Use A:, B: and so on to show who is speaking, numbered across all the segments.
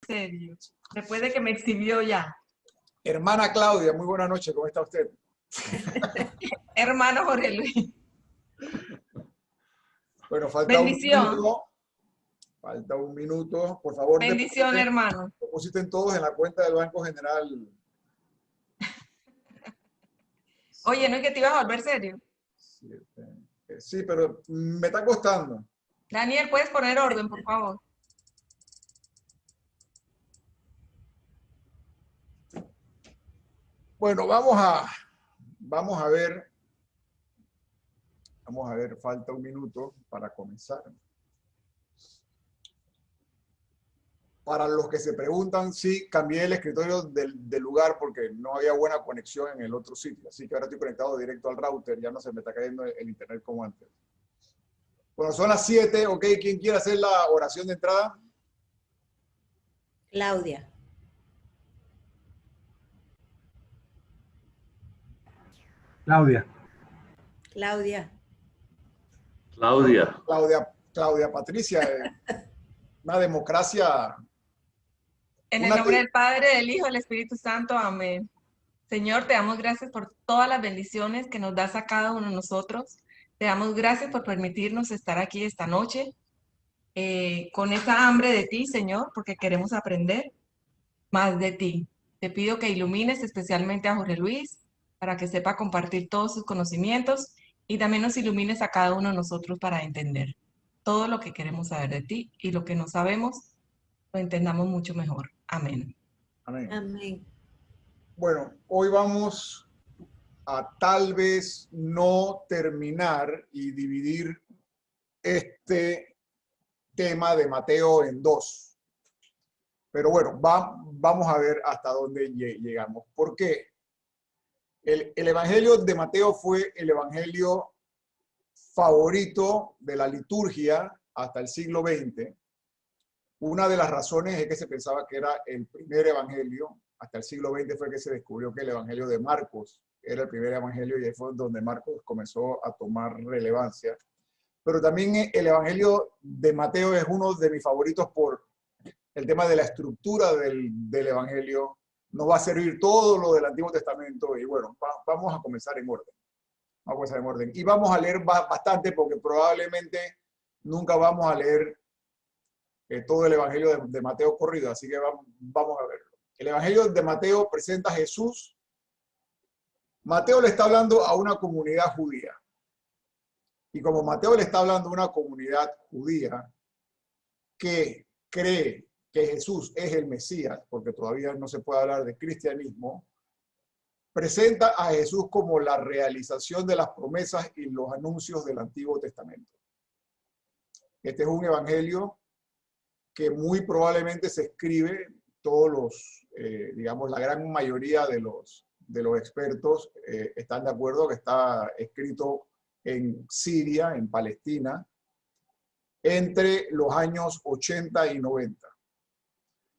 A: serio, después de que me exhibió ya.
B: Hermana Claudia, muy buenas noches, ¿cómo está usted?
A: Hermano Jorge Luis.
B: Bueno, falta un
A: Bendición.
B: minuto. Falta un minuto. Por favor,
A: Bendición, hermano.
B: depositen todos en la cuenta del Banco General.
A: Oye, ¿no es que te ibas a volver serio?
B: Sí, pero me está costando.
A: Daniel, ¿puedes poner orden, por favor?
B: Bueno, vamos a ver. Vamos a ver, falta un minuto para comenzar. Para los que se preguntan, sí, cambié el escritorio del lugar porque no había buena conexión en el otro sitio. Así que ahora estoy conectado directo al router, ya no se me está cayendo el internet como antes. Bueno, son las 7, ¿ok? ¿Quién quiere hacer la oración de entrada?
C: Claudia.
D: Claudia.
C: Claudia.
E: Claudia.
B: Claudia Patricia, una democracia.
A: En el nombre del Padre, del Hijo y del Espíritu Santo. Amén. Señor, te damos gracias por todas las bendiciones que nos das a cada uno de nosotros. Te damos gracias por permitirnos estar aquí esta noche con esa hambre de ti, Señor, porque queremos aprender más de ti. Te pido que ilumines especialmente a Jorge Luis para que sepa compartir todos sus conocimientos y también nos ilumines a cada uno de nosotros para entender todo lo que queremos saber de ti y lo que no sabemos lo entendamos mucho mejor. Amén.
B: Amén.
C: Amén.
B: Bueno, hoy vamos a tal vez no terminar y dividir este tema de Mateo en dos. Pero bueno, vamos a ver hasta dónde llegamos. ¿Por qué? El Evangelio de Mateo fue el evangelio favorito de la liturgia hasta el siglo XX. Una de las razones es que se pensaba que era el primer evangelio. Hasta el siglo XX fue que se descubrió que el evangelio de Marcos era el primer evangelio y ahí fue donde Marcos comenzó a tomar relevancia. Pero también el evangelio de Mateo es uno de mis favoritos por el tema de la estructura del evangelio. Nos va a servir todo lo del Antiguo Testamento y bueno, vamos a comenzar en orden. Vamos a comenzar en orden. Y vamos a leer bastante porque probablemente nunca vamos a leer todo el evangelio de Mateo corrido, así que vamos a verlo. El evangelio de Mateo presenta a Jesús. Mateo le está hablando a una comunidad judía. Y como Mateo le está hablando a una comunidad judía que cree que Jesús es el Mesías, porque todavía no se puede hablar de cristianismo, presenta a Jesús como la realización de las promesas y los anuncios del Antiguo Testamento. Este es un evangelio que muy probablemente se escribe, todos los, digamos, la gran mayoría de los expertos están de acuerdo que está escrito en Siria, en Palestina, entre los años 80 y 90.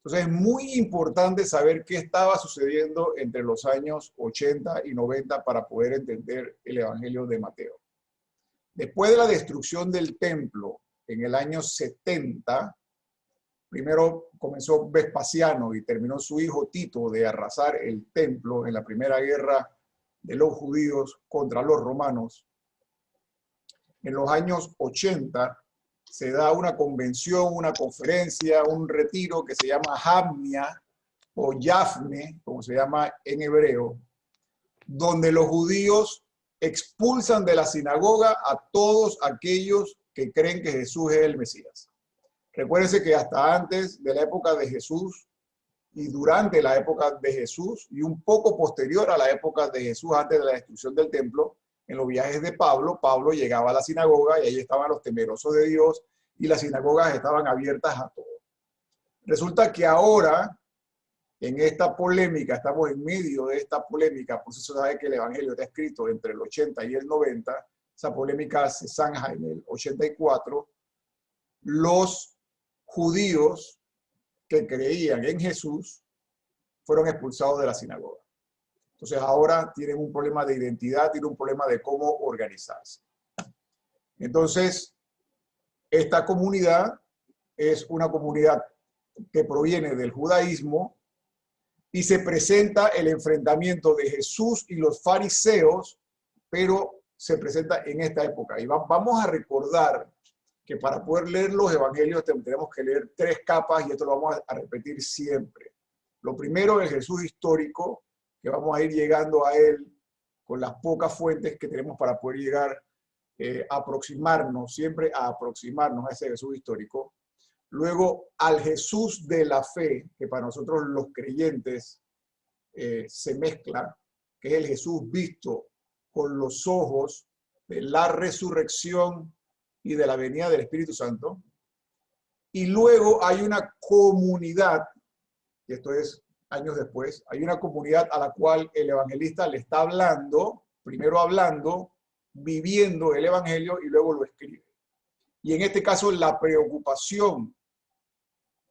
B: Entonces es muy importante saber qué estaba sucediendo entre los años 80 y 90 para poder entender el Evangelio de Mateo. Después de la destrucción del templo en el año 70, primero comenzó Vespasiano y terminó su hijo Tito de arrasar el templo en la primera guerra de los judíos contra los romanos. En los años 80 se da una convención, una conferencia, un retiro que se llama Jamnia o Yafne, como se llama en hebreo, donde los judíos expulsan de la sinagoga a todos aquellos que creen que Jesús es el Mesías. Recuérdense que hasta antes de la época de Jesús y durante la época de Jesús y un poco posterior a la época de Jesús, antes de la destrucción del templo, en los viajes de Pablo llegaba a la sinagoga y ahí estaban los temerosos de Dios y las sinagogas estaban abiertas a todos. Resulta que ahora, en esta polémica, estamos en medio de esta polémica, por eso se sabe que el Evangelio está escrito entre el 80 y el 90, esa polémica se zanja en el 84, los judíos que creían en Jesús fueron expulsados de la sinagoga. Entonces ahora tienen un problema de identidad, tienen un problema de cómo organizarse. Entonces, esta comunidad es una comunidad que proviene del judaísmo, y se presenta el enfrentamiento de Jesús y los fariseos, pero se presenta en esta época. Y vamos a recordar que para poder leer los evangelios tenemos que leer 3 capas, y esto lo vamos a repetir siempre. Lo primero es el Jesús histórico, que vamos a ir llegando a él con las pocas fuentes que tenemos para poder llegar siempre a aproximarnos a ese Jesús histórico. Luego al Jesús de la fe, que para nosotros los creyentes se mezcla, que es el Jesús visto con los ojos de la resurrección y de la venida del Espíritu Santo. Y luego hay una comunidad, y esto es años después, hay una comunidad a la cual el evangelista le está hablando, primero hablando, viviendo el evangelio y luego lo escribe. Y en este caso la preocupación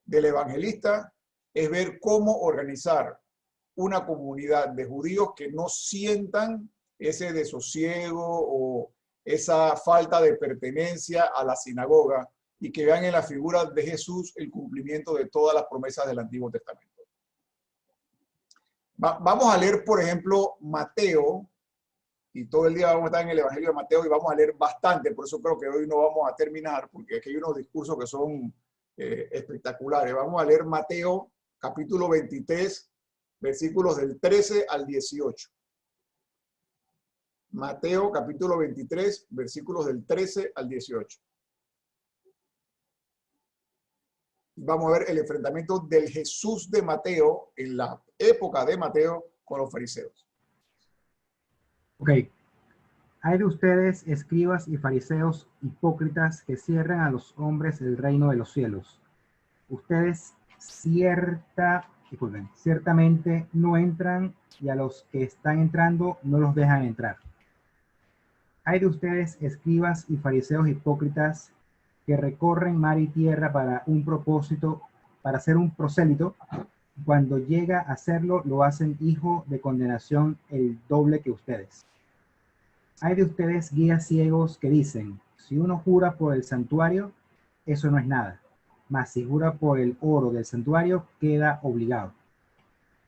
B: del evangelista es ver cómo organizar una comunidad de judíos que no sientan ese desosiego o esa falta de pertenencia a la sinagoga y que vean en la figura de Jesús el cumplimiento de todas las promesas del Antiguo Testamento. Vamos a leer, por ejemplo, Mateo, y todo el día vamos a estar en el Evangelio de Mateo y vamos a leer bastante, por eso creo que hoy no vamos a terminar, porque aquí hay unos discursos que son espectaculares. Vamos a leer Mateo, capítulo 23, versículos del 13 al 18. Mateo, capítulo 23, versículos del 13 al 18. Vamos a ver el enfrentamiento del Jesús de Mateo en la época de Mateo con los fariseos.
D: Ok. Hay de ustedes, escribas y fariseos hipócritas, que cierran a los hombres el reino de los cielos. Ustedes ciertamente no entran, y a los que están entrando no los dejan entrar. Hay de ustedes, escribas y fariseos hipócritas, que recorren mar y tierra para un propósito, para ser un prosélito. Cuando llega a hacerlo, lo hacen hijo de condenación el doble que ustedes. Hay de ustedes, guías ciegos, que dicen: si uno jura por el santuario, eso no es nada, mas si jura por el oro del santuario, queda obligado.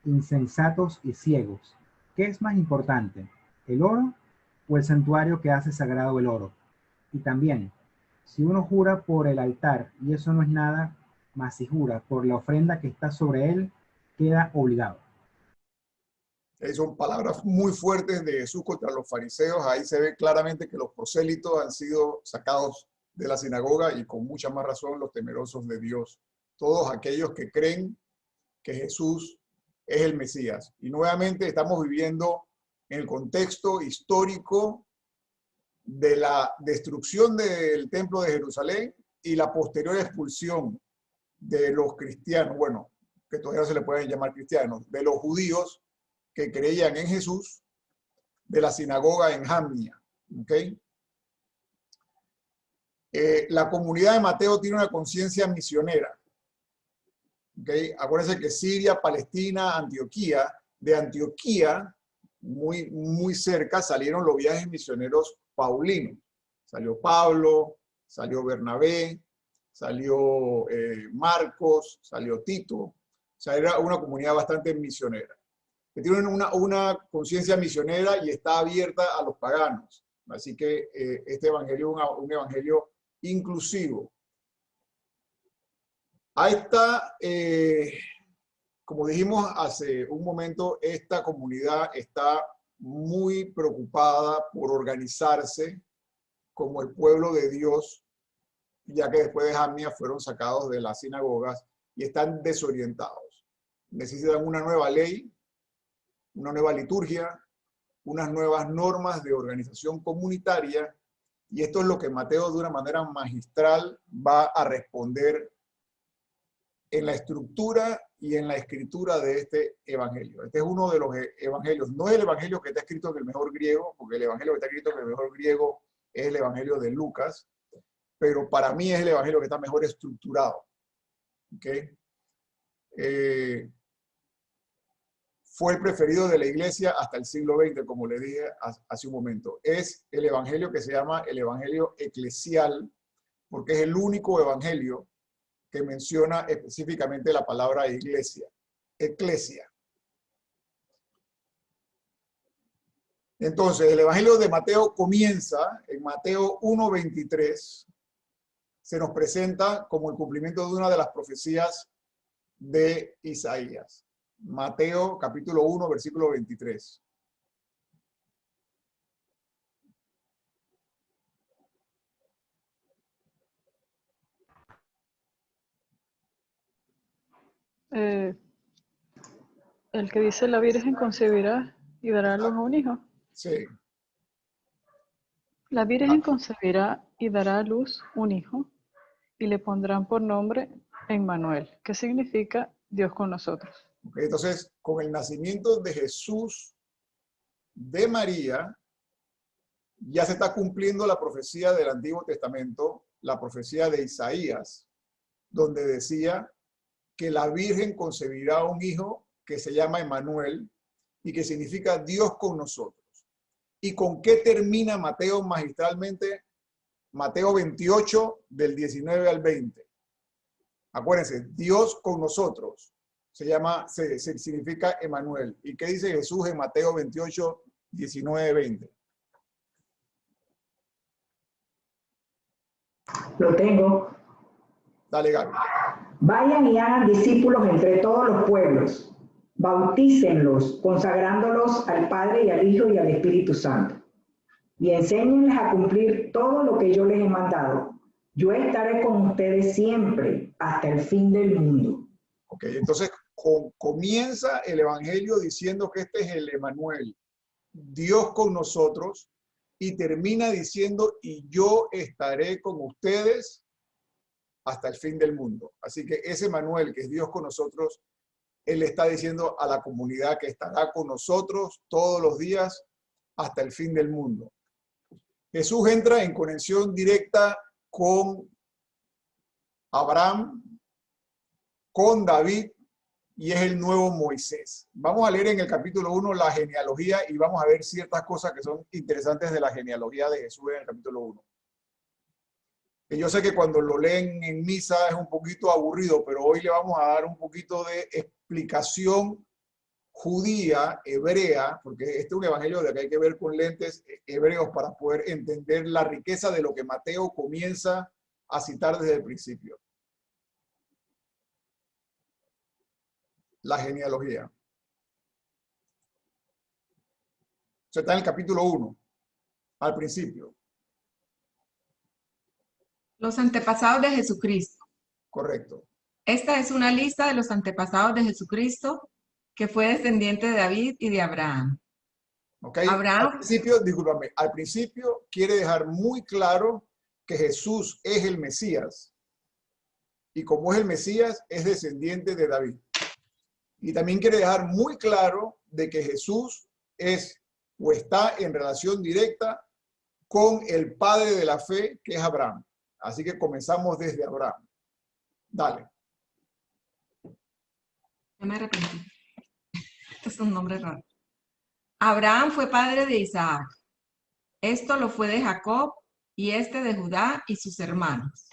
D: Insensatos y ciegos, ¿qué es más importante, el oro o el santuario que hace sagrado el oro? Y también, si uno jura por el altar, y eso no es nada, mas si jura por la ofrenda que está sobre él, queda obligado.
B: Son palabras muy fuertes de Jesús contra los fariseos. Ahí se ve claramente que los prosélitos han sido sacados de la sinagoga, y con mucha más razón los temerosos de Dios. Todos aquellos que creen que Jesús es el Mesías. Y nuevamente estamos viviendo en el contexto histórico de la destrucción del templo de Jerusalén y la posterior expulsión de los cristianos, bueno, que todavía no se le pueden llamar cristianos, de los judíos que creían en Jesús, de la sinagoga en Jamnia. ¿Okay? La comunidad de Mateo tiene una conciencia misionera. ¿Okay? Acuérdense que Siria, Palestina, Antioquía, de Antioquía, muy, muy cerca, salieron los viajes misioneros paulinos. Salió Pablo, salió Bernabé, salió Marcos, salió Tito. O sea, era una comunidad bastante misionera, que tienen una conciencia misionera y está abierta a los paganos. Así que este evangelio es un evangelio inclusivo. Ahí está, como dijimos hace un momento, esta comunidad está muy preocupada por organizarse como el pueblo de Dios, ya que después de Jamnia fueron sacados de las sinagogas y están desorientados. Necesitan una nueva ley, una nueva liturgia, unas nuevas normas de organización comunitaria, y esto es lo que Mateo de una manera magistral va a responder en la estructura y en la escritura de este evangelio. Este es uno de los evangelios, no es el evangelio que está escrito en el mejor griego, porque el evangelio que está escrito en el mejor griego es el evangelio de Lucas, pero para mí es el evangelio que está mejor estructurado. ¿Okay? Fue el preferido de la iglesia hasta el siglo XX, como le dije hace un momento. Es el evangelio que se llama el evangelio eclesial, porque es el único evangelio que menciona específicamente la palabra iglesia, eclesia. Entonces, el Evangelio de Mateo comienza en Mateo 1:23. Se nos presenta como el cumplimiento de una de las profecías de Isaías. Mateo capítulo 1, versículo 23.
E: El que dice la Virgen concebirá y dará a luz a un hijo.
B: Sí.
E: La Virgen concebirá y dará a luz un hijo y le pondrán por nombre Emmanuel, que significa Dios con nosotros.
B: Okay, entonces, con el nacimiento de Jesús de María, ya se está cumpliendo la profecía del Antiguo Testamento, la profecía de Isaías, donde decía que la Virgen concebirá un hijo que se llama Emmanuel y que significa Dios con nosotros. ¿Y con qué termina Mateo magistralmente? Mateo 28, del 19 al 20. Acuérdense, Dios con nosotros significa Emmanuel. ¿Y qué dice Jesús en Mateo 28, 19, 20?
F: Lo tengo.
B: Dale, Gaby.
F: Vayan y hagan discípulos entre todos los pueblos. Bautícenlos, consagrándolos al Padre y al Hijo y al Espíritu Santo. Y enséñenles a cumplir todo lo que yo les he mandado. Yo estaré con ustedes siempre, hasta el fin del mundo.
B: Ok, entonces comienza el Evangelio diciendo que este es el Emmanuel, Dios con nosotros, y termina diciendo, y yo estaré con ustedes hasta el fin del mundo. Así que ese Emmanuel, que es Dios con nosotros, Él está diciendo a la comunidad que estará con nosotros todos los días hasta el fin del mundo. Jesús entra en conexión directa con Abraham, con David, y es el nuevo Moisés. Vamos a leer en el capítulo 1 la genealogía y vamos a ver ciertas cosas que son interesantes de la genealogía de Jesús en el capítulo 1. Que yo sé que cuando lo leen en misa es un poquito aburrido, pero hoy le vamos a dar un poquito de explicación judía, hebrea, porque este es un evangelio de que hay que ver con lentes hebreos para poder entender la riqueza de lo que Mateo comienza a citar desde el principio. La genealogía. Se está en el capítulo 1, al principio.
A: Los antepasados de Jesucristo.
B: Correcto.
A: Esta es una lista de los antepasados de Jesucristo, que fue descendiente de David y de Abraham.
B: Okay. Al principio quiere dejar muy claro que Jesús es el Mesías. Y como es el Mesías, es descendiente de David. Y también quiere dejar muy claro de que Jesús es o está en relación directa con el padre de la fe, que es Abraham. Así que comenzamos desde Abraham. Dale.
A: Ya me arrepentí. Este es un nombre raro. Abraham fue padre de Isaac. Esto lo fue de Jacob y este de Judá y sus hermanos.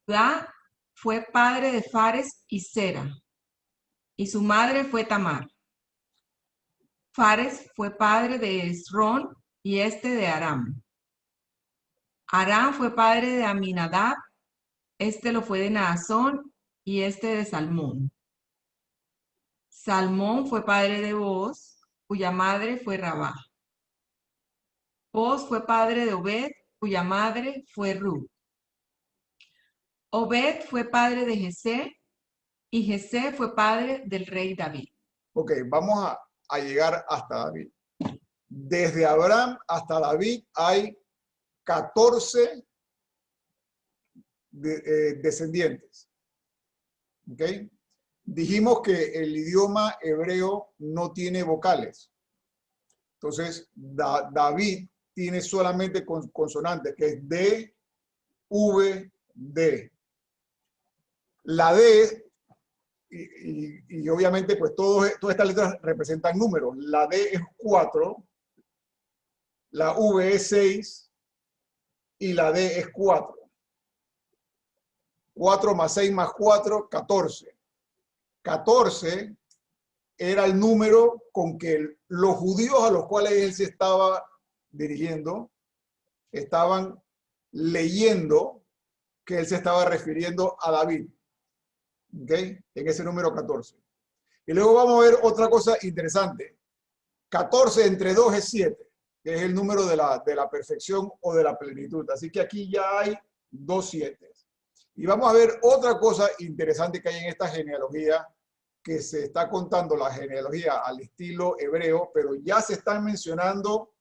A: Judá fue padre de Fares y Zera, y su madre fue Tamar. Fares fue padre de Esrón y este de Aram. Aram fue padre de Aminadab, este lo fue de Naasón y este de Salmón. Salmón fue padre de Booz, cuya madre fue Rabá. Booz fue padre de Obed, cuya madre fue Ruth. Obed fue padre de Jesé, y Jesé fue padre del rey David.
B: Ok, vamos a llegar hasta David. Desde Abraham hasta David hay 14 descendientes. ¿Ok? Dijimos que el idioma hebreo no tiene vocales. Entonces, David tiene solamente consonantes, que es D, V, D. La D, y obviamente, pues todas estas letras representan números. La D es 4, la V es 6 y la D es 4. 4 más 6 más 4, 14. 14 era el número con que los judíos a los cuales él se estaba dirigiendo estaban leyendo que él se estaba refiriendo a David. ¿Ok? En ese número 14. Y luego vamos a ver otra cosa interesante. 14 entre 2 es 7, que es el número de la perfección o de la plenitud. Así que aquí ya hay 2 7. Y vamos a ver otra cosa interesante que hay en esta genealogía, que se está contando la genealogía al estilo hebreo, pero ya se están mencionando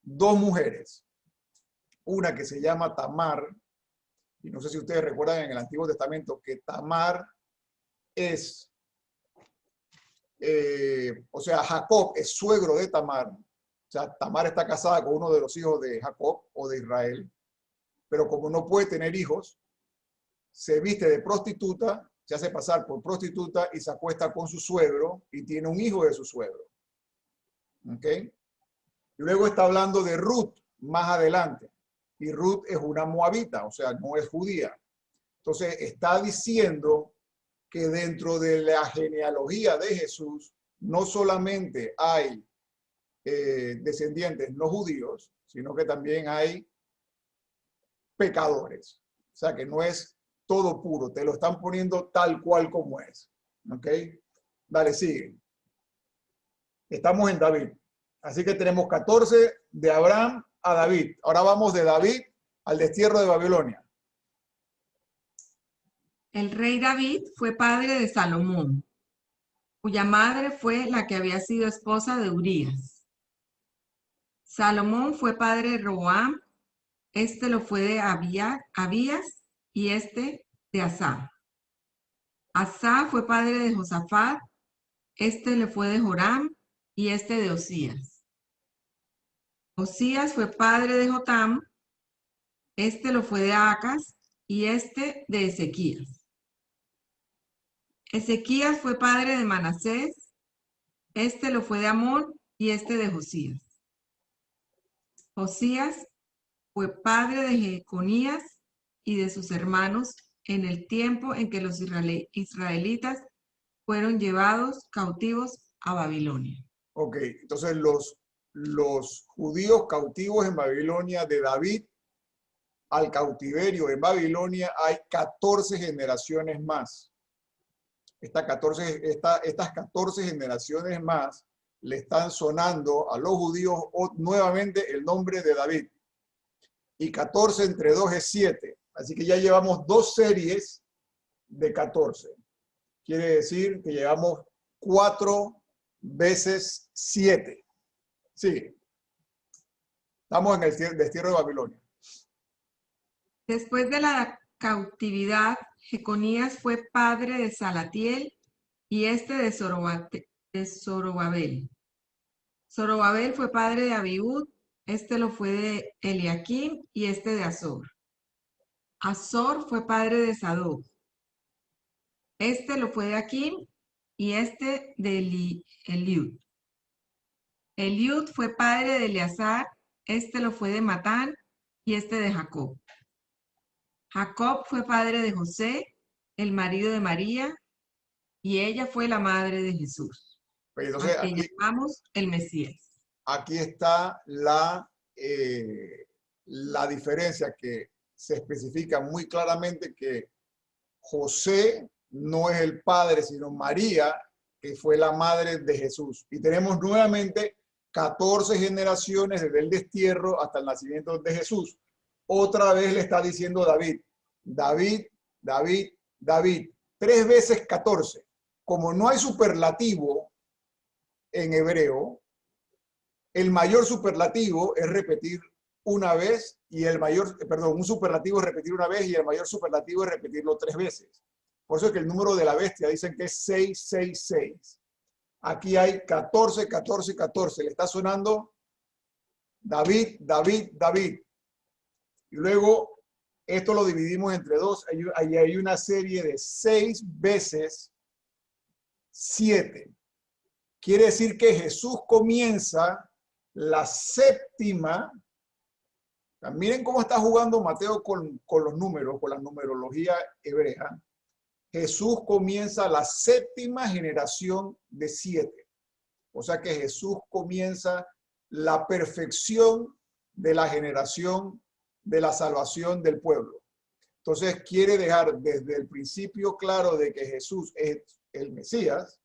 B: 2 mujeres. Una que se llama Tamar, y no sé si ustedes recuerdan en el Antiguo Testamento que Tamar es, o sea, Jacob es suegro de Tamar. O sea, Tamar está casada con uno de los hijos de Jacob o de Israel, pero como no puede tener hijos, se viste de prostituta, se hace pasar por prostituta y se acuesta con su suegro y tiene un hijo de su suegro. ¿Ok? Y luego está hablando de Ruth más adelante. Y Ruth es una moabita, o sea, no es judía. Entonces está diciendo que dentro de la genealogía de Jesús no solamente hay descendientes no judíos, sino que también hay pecadores. O sea, que no es todo puro, te lo están poniendo tal cual como es. ¿Ok? Dale, sigue. Estamos en David. Así que tenemos 14 de Abraham a David. Ahora vamos de David al destierro de Babilonia.
A: El rey David fue padre de Salomón, cuya madre fue la que había sido esposa de Urías. Salomón fue padre de Roboam, este lo fue de Abías y este de Asá. Asá fue padre de Josafat, este le fue de Joram y este de Osías. Osías fue padre de Jotam, este lo fue de Acaz y este de Ezequías. Ezequías fue padre de Manasés, este lo fue de Amón y este de Josías. Josías fue padre de Jeconías y de sus hermanos en el tiempo en que los israelitas fueron llevados cautivos a Babilonia.
B: Ok, entonces los judíos cautivos en Babilonia de David al cautiverio en Babilonia hay 14 generaciones más. Estas 14 generaciones más le están sonando a los judíos nuevamente el nombre de David. Y 14 entre 2 es 7. Así que ya llevamos 2 series de 14. Quiere decir que llevamos 4 veces 7. Sigue. Estamos en el destierro de Babilonia.
A: Después de la cautividad, Jeconías fue padre de Salatiel y este de Zorobabel. Zorobabel fue padre de Abiud, este lo fue de Eliakim y este de Azor. Azor fue padre de Sadoc. Este lo fue de Akim y este de Eliud. Eliud fue padre de Eleazar, este lo fue de Matán y este de Jacob. Jacob fue padre de José, el marido de María, y ella fue la madre de Jesús,
B: Entonces,
A: al que llamamos el Mesías.
B: Aquí está la diferencia que se especifica muy claramente que José no es el padre, sino María, que fue la madre de Jesús. Y tenemos nuevamente 14 generaciones desde el destierro hasta el nacimiento de Jesús. Otra vez le está diciendo David, David, David, David, 3 veces 14. Como no hay superlativo en hebreo, el mayor superlativo es repetir una vez y un superlativo es repetir una vez y el mayor superlativo es repetirlo 3 veces. Por eso es que el número de la bestia dicen que es 666. Aquí hay 14, 14, 14. Le está sonando David, David, David. Y luego esto lo dividimos entre 2. Ahí hay una serie de 6 veces 7. Quiere decir que Jesús comienza la séptima sea, miren cómo está jugando Mateo con los números, con la numerología hebrea. Jesús comienza la 7ª generación de 7. O sea que Jesús comienza la perfección de la generación de la salvación del pueblo. Entonces quiere dejar desde el principio claro de que Jesús es el Mesías,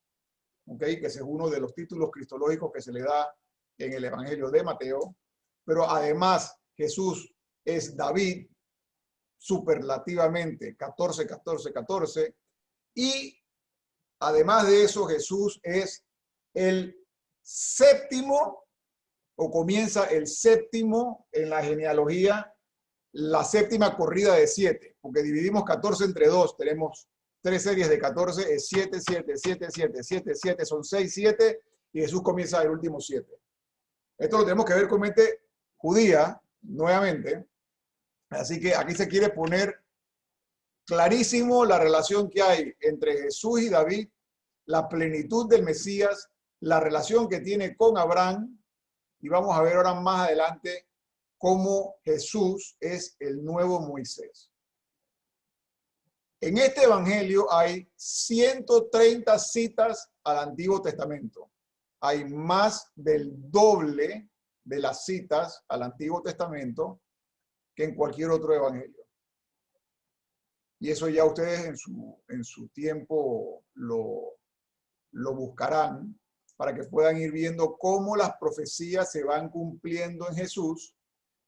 B: ¿okay? Que ese es uno de los títulos cristológicos que se le da en el Evangelio de Mateo, pero además Jesús es David, superlativamente, 14, 14, 14, y además de eso Jesús es el 7º, o comienza el 7º en la genealogía, la 7ª corrida de 7, porque dividimos 14 entre 2, tenemos 3 series de 14, es 7, 7, 7, 7, 7, 7, son 6, 7, y Jesús comienza el último 7. Esto lo tenemos que ver con mente judía, nuevamente, así que aquí se quiere poner clarísimo la relación que hay entre Jesús y David, la plenitud del Mesías, la relación que tiene con Abraham, y vamos a ver ahora más adelante cómo Jesús es el nuevo Moisés. En este evangelio hay 130 citas al Antiguo Testamento. Hay más del doble de las citas al Antiguo Testamento que en cualquier otro evangelio. Y eso ya ustedes en su tiempo lo buscarán para que puedan ir viendo cómo las profecías se van cumpliendo en Jesús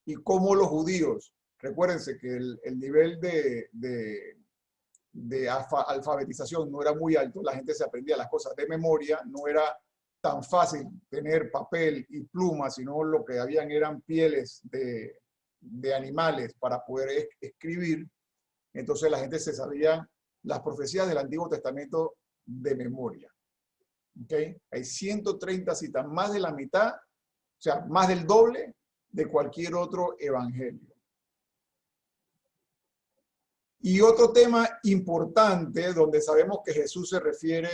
B: y cómo los judíos, recuérdense que el nivel de alfabetización no era muy alto, la gente se aprendía las cosas de memoria, no era tan fácil tener papel y pluma, sino lo que habían eran pieles de animales para poder escribir. Entonces la gente se sabía las profecías del Antiguo Testamento de memoria. ¿Okay? Hay 130 citas, más de la mitad, o sea, más del doble de cualquier otro evangelio. Y otro tema importante donde sabemos que Jesús se refiere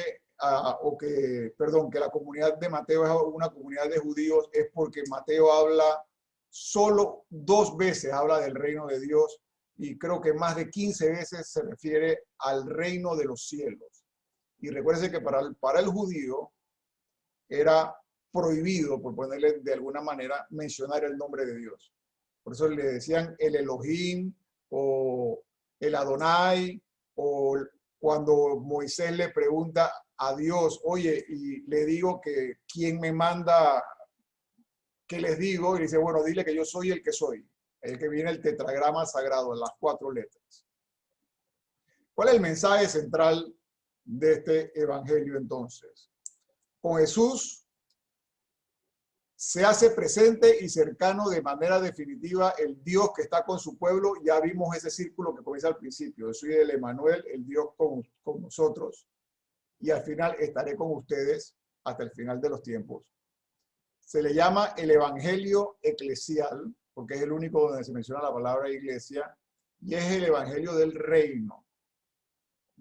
B: que la comunidad de Mateo es una comunidad de judíos, es porque Mateo habla solo 2 veces, habla del reino de Dios, y creo que más de 15 veces se refiere al reino de los cielos. Y recuérdense que para el judío era prohibido, por ponerle de alguna manera, mencionar el nombre de Dios. Por eso le decían el Elohim o el Adonai, o cuando Moisés le pregunta a Dios, oye, y le digo que quién me manda, ¿qué les digo? Y dice, bueno, dile que yo soy el que soy, el que viene el tetragrama sagrado, las 4 letras. ¿Cuál es el mensaje central de este evangelio entonces? Con Jesús se hace presente y cercano de manera definitiva el Dios que está con su pueblo. Ya vimos ese círculo que comienza al principio. Yo soy el Emmanuel, el Dios con nosotros. Y al final estaré con ustedes hasta el final de los tiempos. Se le llama el evangelio eclesial, porque es el único donde se menciona la palabra iglesia, y es el evangelio del reino.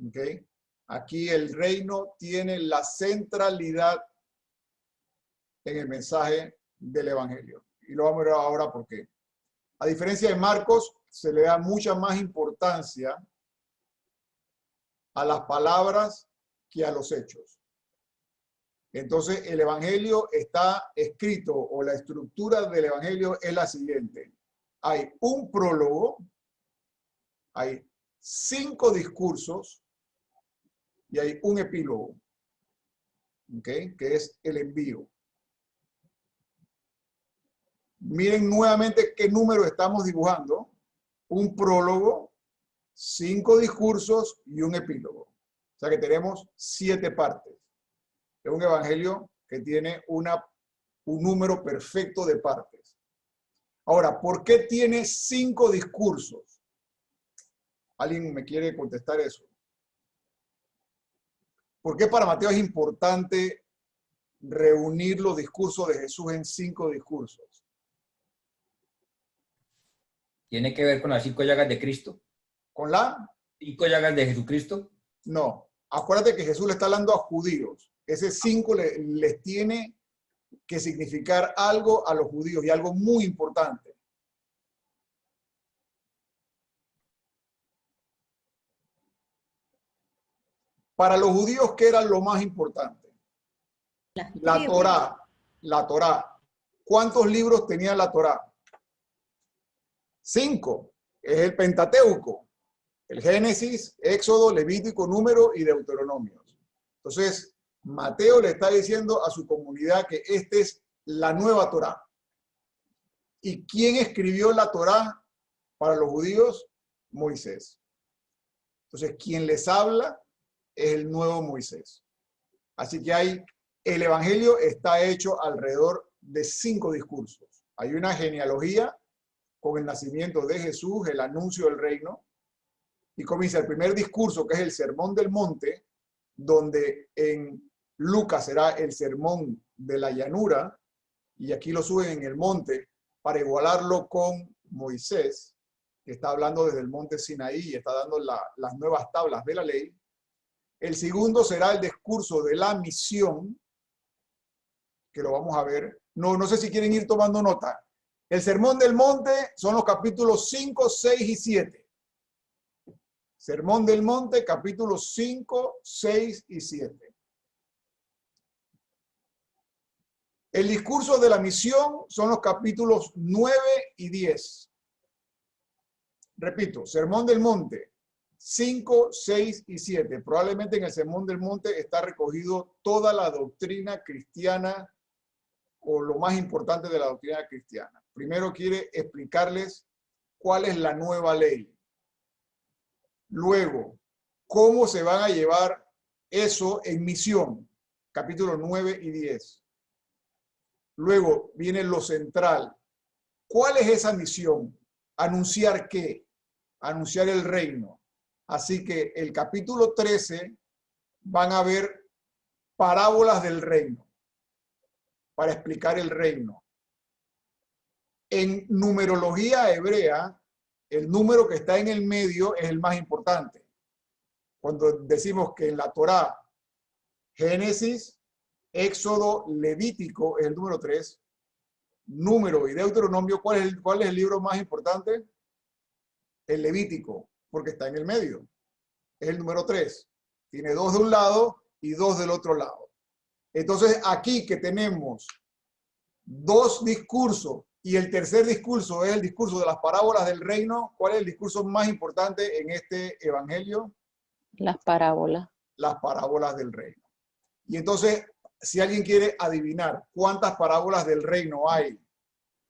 B: ¿Okay? Aquí el reino tiene la centralidad en el mensaje del evangelio. Y lo vamos a ver ahora por qué. A diferencia de Marcos, se le da mucha más importancia a las palabras que a los hechos. Entonces, el evangelio está escrito, o la estructura del evangelio es la siguiente. Hay un prólogo, hay 5 discursos y hay un epílogo, ¿okay? Que es el envío. Miren nuevamente qué número estamos dibujando. Un prólogo, 5 discursos y un epílogo. O sea que tenemos 7 partes. Es un evangelio que tiene un número perfecto de partes. Ahora, ¿por qué tiene 5 discursos? ¿Alguien me quiere contestar eso? ¿Por qué para Mateo es importante reunir los discursos de Jesús en 5 discursos?
G: Tiene que ver con las 5 llagas de Cristo.
B: ¿Con la?
G: 5 llagas de Jesucristo.
B: No. Acuérdate que Jesús le está hablando a judíos. Ese 5 les tiene que significar algo a los judíos y algo muy importante. Para los judíos, ¿qué era lo más importante? La Torá. La Torá. ¿Cuántos libros tenía la Torá? 5. Es el Pentateuco. El Génesis, Éxodo, Levítico, Número y Deuteronomio. Entonces, Mateo le está diciendo a su comunidad que esta es la nueva Torá. ¿Y quién escribió la Torá para los judíos? Moisés. Entonces, quien les habla es el nuevo Moisés. Así que el Evangelio está hecho alrededor de 5 discursos. Hay una genealogía con el nacimiento de Jesús, el anuncio del reino, y comienza el primer discurso, que es el Sermón del Monte, donde en Lucas será el Sermón de la Llanura, y aquí lo suben en el monte para igualarlo con Moisés, que está hablando desde el monte Sinaí y está dando las nuevas tablas de la ley. El segundo será el discurso de la misión, que lo vamos a ver. No sé si quieren ir tomando nota. El Sermón del Monte son los capítulos 5, 6 y 7. Sermón del Monte, capítulos 5, 6 y 7. El discurso de la misión son los capítulos 9 y 10. Repito, Sermón del Monte, 5, 6 y 7. Probablemente en el Sermón del Monte está recogido toda la doctrina cristiana o lo más importante de la doctrina cristiana. Primero quiere explicarles cuál es la nueva ley. Luego, cómo se van a llevar eso en misión, capítulos 9 y 10. Luego viene lo central. ¿Cuál es esa misión? ¿Anunciar qué? Anunciar el reino. Así que el capítulo 13 van a ver parábolas del reino para explicar el reino. En numerología hebrea, el número que está en el medio es el más importante. Cuando decimos que en la Torá, Génesis, Éxodo, Levítico es el número 3, Número y Deuteronomio, ¿cuál es el libro más importante? El Levítico, porque está en el medio. Es el número 3. Tiene 2 de un lado y 2 del otro lado. Entonces, aquí que tenemos 2 discursos y el tercer discurso es el discurso de las parábolas del reino, ¿cuál es el discurso más importante en este evangelio?
H: Las parábolas.
B: Las parábolas del reino. Y entonces, si alguien quiere adivinar cuántas parábolas del reino hay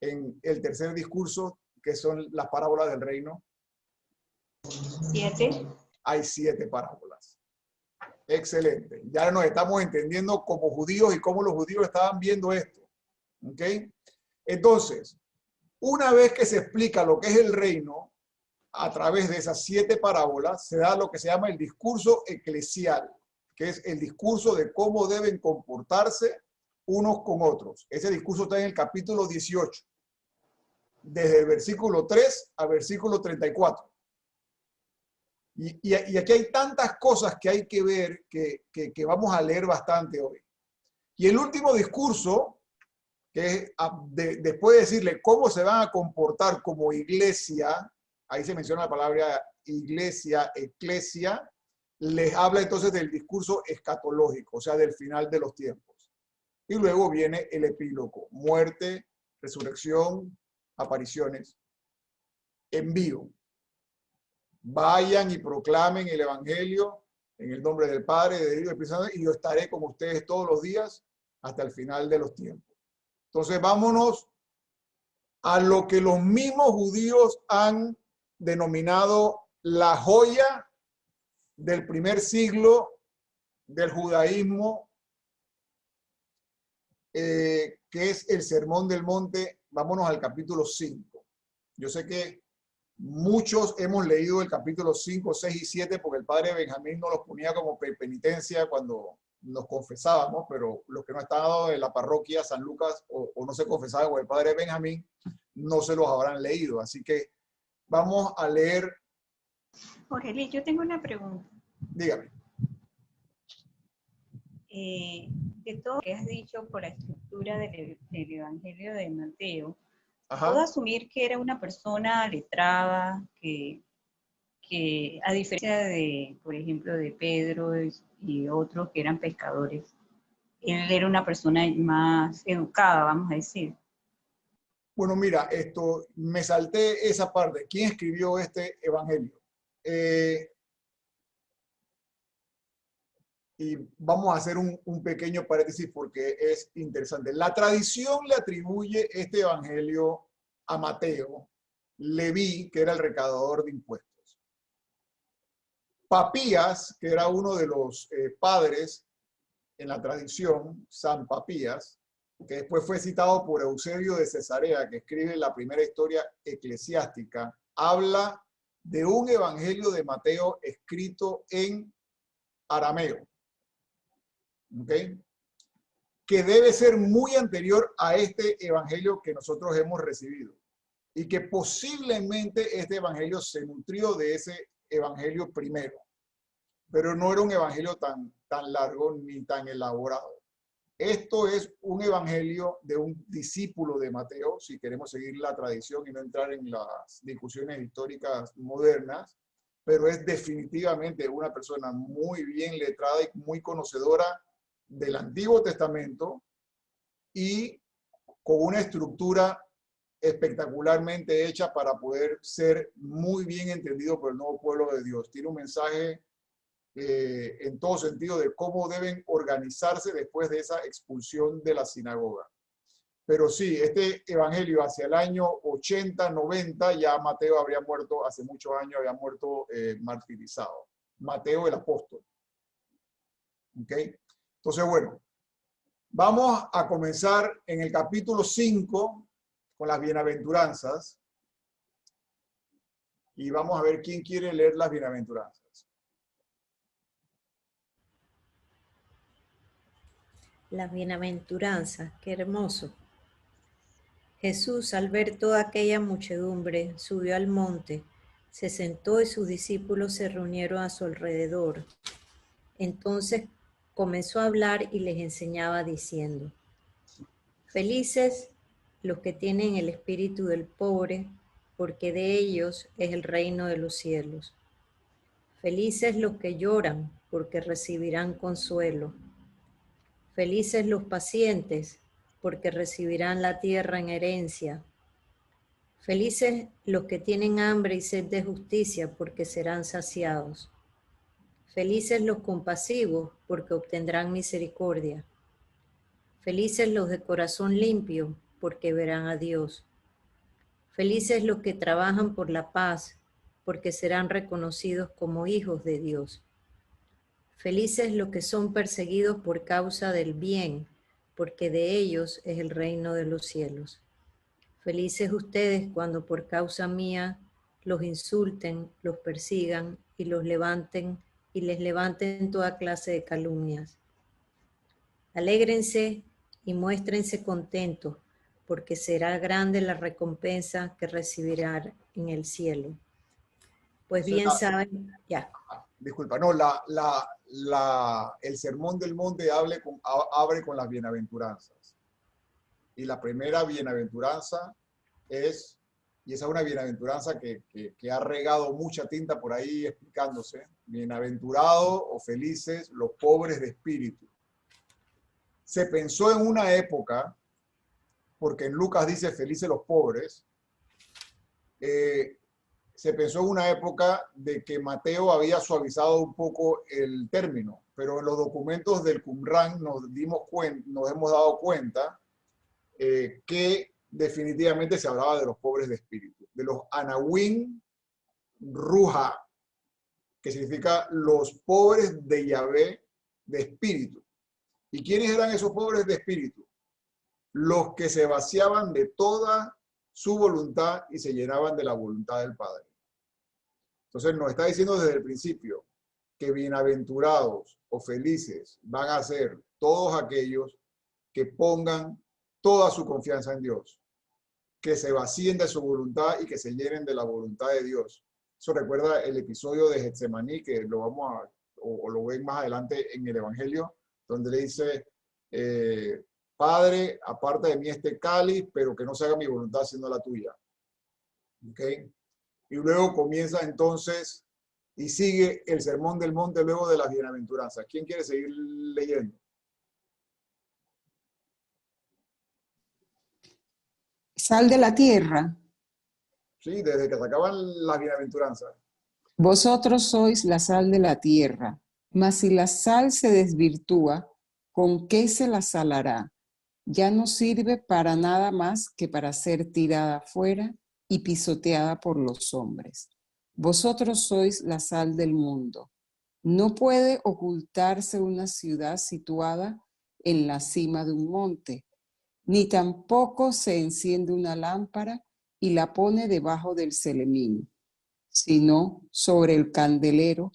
B: en el tercer discurso, que son las parábolas del reino.
C: 7.
B: Hay 7 parábolas. Excelente. Ya nos estamos entendiendo como judíos y cómo los judíos estaban viendo esto. ¿Ok? Entonces, una vez que se explica lo que es el reino, a través de esas 7 parábolas, se da lo que se llama el discurso eclesial, que es el discurso de cómo deben comportarse unos con otros. Ese discurso está en el capítulo 18, desde el versículo 3 al versículo 34. Y aquí hay tantas cosas que hay que ver que vamos a leer bastante hoy. Y el último discurso, que es después de decirle cómo se van a comportar como iglesia, ahí se menciona la palabra iglesia, eclesia, les habla entonces del discurso escatológico, o sea, del final de los tiempos. Y luego viene el epílogo, muerte, resurrección, apariciones, envío. Vayan y proclamen el evangelio en el nombre del Padre, del Hijo y del Espíritu Santo, y yo estaré con ustedes todos los días hasta el final de los tiempos. Entonces vámonos a lo que los mismos judíos han denominado la joya del primer siglo del judaísmo, que es el Sermón del Monte. Vámonos al capítulo 5. Yo sé que muchos hemos leído el capítulo 5, 6 y 7 porque el padre Benjamín nos los ponía como penitencia cuando nos confesábamos, pero los que no estaban en la parroquia San Lucas o no se confesaban con el padre Benjamín, no se los habrán leído. Así que vamos a leer.
C: Jorge Luis, yo tengo una pregunta.
B: Dígame.
C: De todo lo que has dicho por la estructura del Evangelio de Mateo,
B: Ajá.
C: ¿puedo asumir que era una persona letrada, que que a diferencia de, por ejemplo, de Pedro y otros que eran pescadores, él era una persona más educada, vamos a decir.
B: Bueno, mira, me salté esa parte. ¿Quién escribió este evangelio? Y vamos a hacer un pequeño paréntesis porque es interesante. La tradición le atribuye este evangelio a Mateo, Leví, que era el recaudador de impuestos. Papías, que era uno de los padres en la tradición, San Papías, que después fue citado por Eusebio de Cesarea, que escribe la primera historia eclesiástica, habla de un evangelio de Mateo escrito en arameo. ¿Okay? Que debe ser muy anterior a este evangelio que nosotros hemos recibido y que posiblemente este evangelio se nutrió de ese evangelio primero, pero no era un evangelio tan largo ni tan elaborado. Esto es un evangelio de un discípulo de Mateo, si queremos seguir la tradición y no entrar en las discusiones históricas modernas, pero es definitivamente una persona muy bien letrada y muy conocedora del Antiguo Testamento y con una estructura espectacularmente hecha para poder ser muy bien entendido por el nuevo pueblo de Dios. Tiene un mensaje en todo sentido de cómo deben organizarse después de esa expulsión de la sinagoga. Pero sí, este evangelio hacia el año 80, 90, ya Mateo habría muerto, hace muchos años había muerto martirizado. Mateo el apóstol. ¿Ok? Entonces, bueno, vamos a comenzar en el capítulo 5 con las bienaventuranzas y vamos a ver quién quiere leer las bienaventuranzas.
I: Las bienaventuranzas, qué hermoso. Jesús, al ver toda aquella muchedumbre, subió al monte, se sentó y sus discípulos se reunieron a su alrededor. Entonces comenzó a hablar y les enseñaba diciendo: Felices los que tienen el espíritu del pobre, porque de ellos es el reino de los cielos. Felices los que lloran, porque recibirán consuelo. Felices los pacientes, porque recibirán la tierra en herencia. Felices los que tienen hambre y sed de justicia, porque serán saciados. Felices los compasivos, porque obtendrán misericordia. Felices los de corazón limpio, porque verán a Dios. Felices los que trabajan por la paz, porque serán reconocidos como hijos de Dios. Felices los que son perseguidos por causa del bien, porque de ellos es el reino de los cielos. Felices ustedes cuando por causa mía los insulten, los persigan y les levanten toda clase de calumnias. Alégrense y muéstrense contentos, porque será grande la recompensa que recibirán en el cielo. Pues bien saben, ya.
B: Disculpa, no, el Sermón del Monte abre con las bienaventuranzas. Y la primera bienaventuranza es, y esa es una bienaventuranza que ha regado mucha tinta por ahí explicándose, bienaventurados o felices los pobres de espíritu. Se pensó en una época, porque en Lucas dice felices los pobres, se pensó en una época de que Mateo había suavizado un poco el término, pero en los documentos del Qumran nos hemos dado cuenta que definitivamente se hablaba de los pobres de espíritu, de los Anawim Ruja, que significa los pobres de Yahvé de espíritu. ¿Y quiénes eran esos pobres de espíritu? Los que se vaciaban de toda su voluntad y se llenaban de la voluntad del Padre. Entonces nos está diciendo desde el principio que bienaventurados o felices van a ser todos aquellos que pongan toda su confianza en Dios, que se vacíen de su voluntad y que se llenen de la voluntad de Dios. Eso recuerda el episodio de Getsemaní, que lo vamos a, o lo ven más adelante en el Evangelio, donde le dice, Padre, aparta de mí este cáliz, pero que no se haga mi voluntad sino la tuya. ¿Okay? Y luego comienza entonces y sigue el Sermón del Monte luego de las bienaventuranzas. ¿Quién quiere seguir leyendo?
J: Sal de la tierra.
B: Sí, desde que se acaban las bienaventuranzas.
J: Vosotros sois la sal de la tierra, mas si la sal se desvirtúa, ¿con qué se la salará? Ya no sirve para nada más que para ser tirada fuera y pisoteada por los hombres. Vosotros sois la sal del mundo. No puede ocultarse una ciudad situada en la cima de un monte, ni tampoco se enciende una lámpara y la pone debajo del celemín, sino sobre el candelero,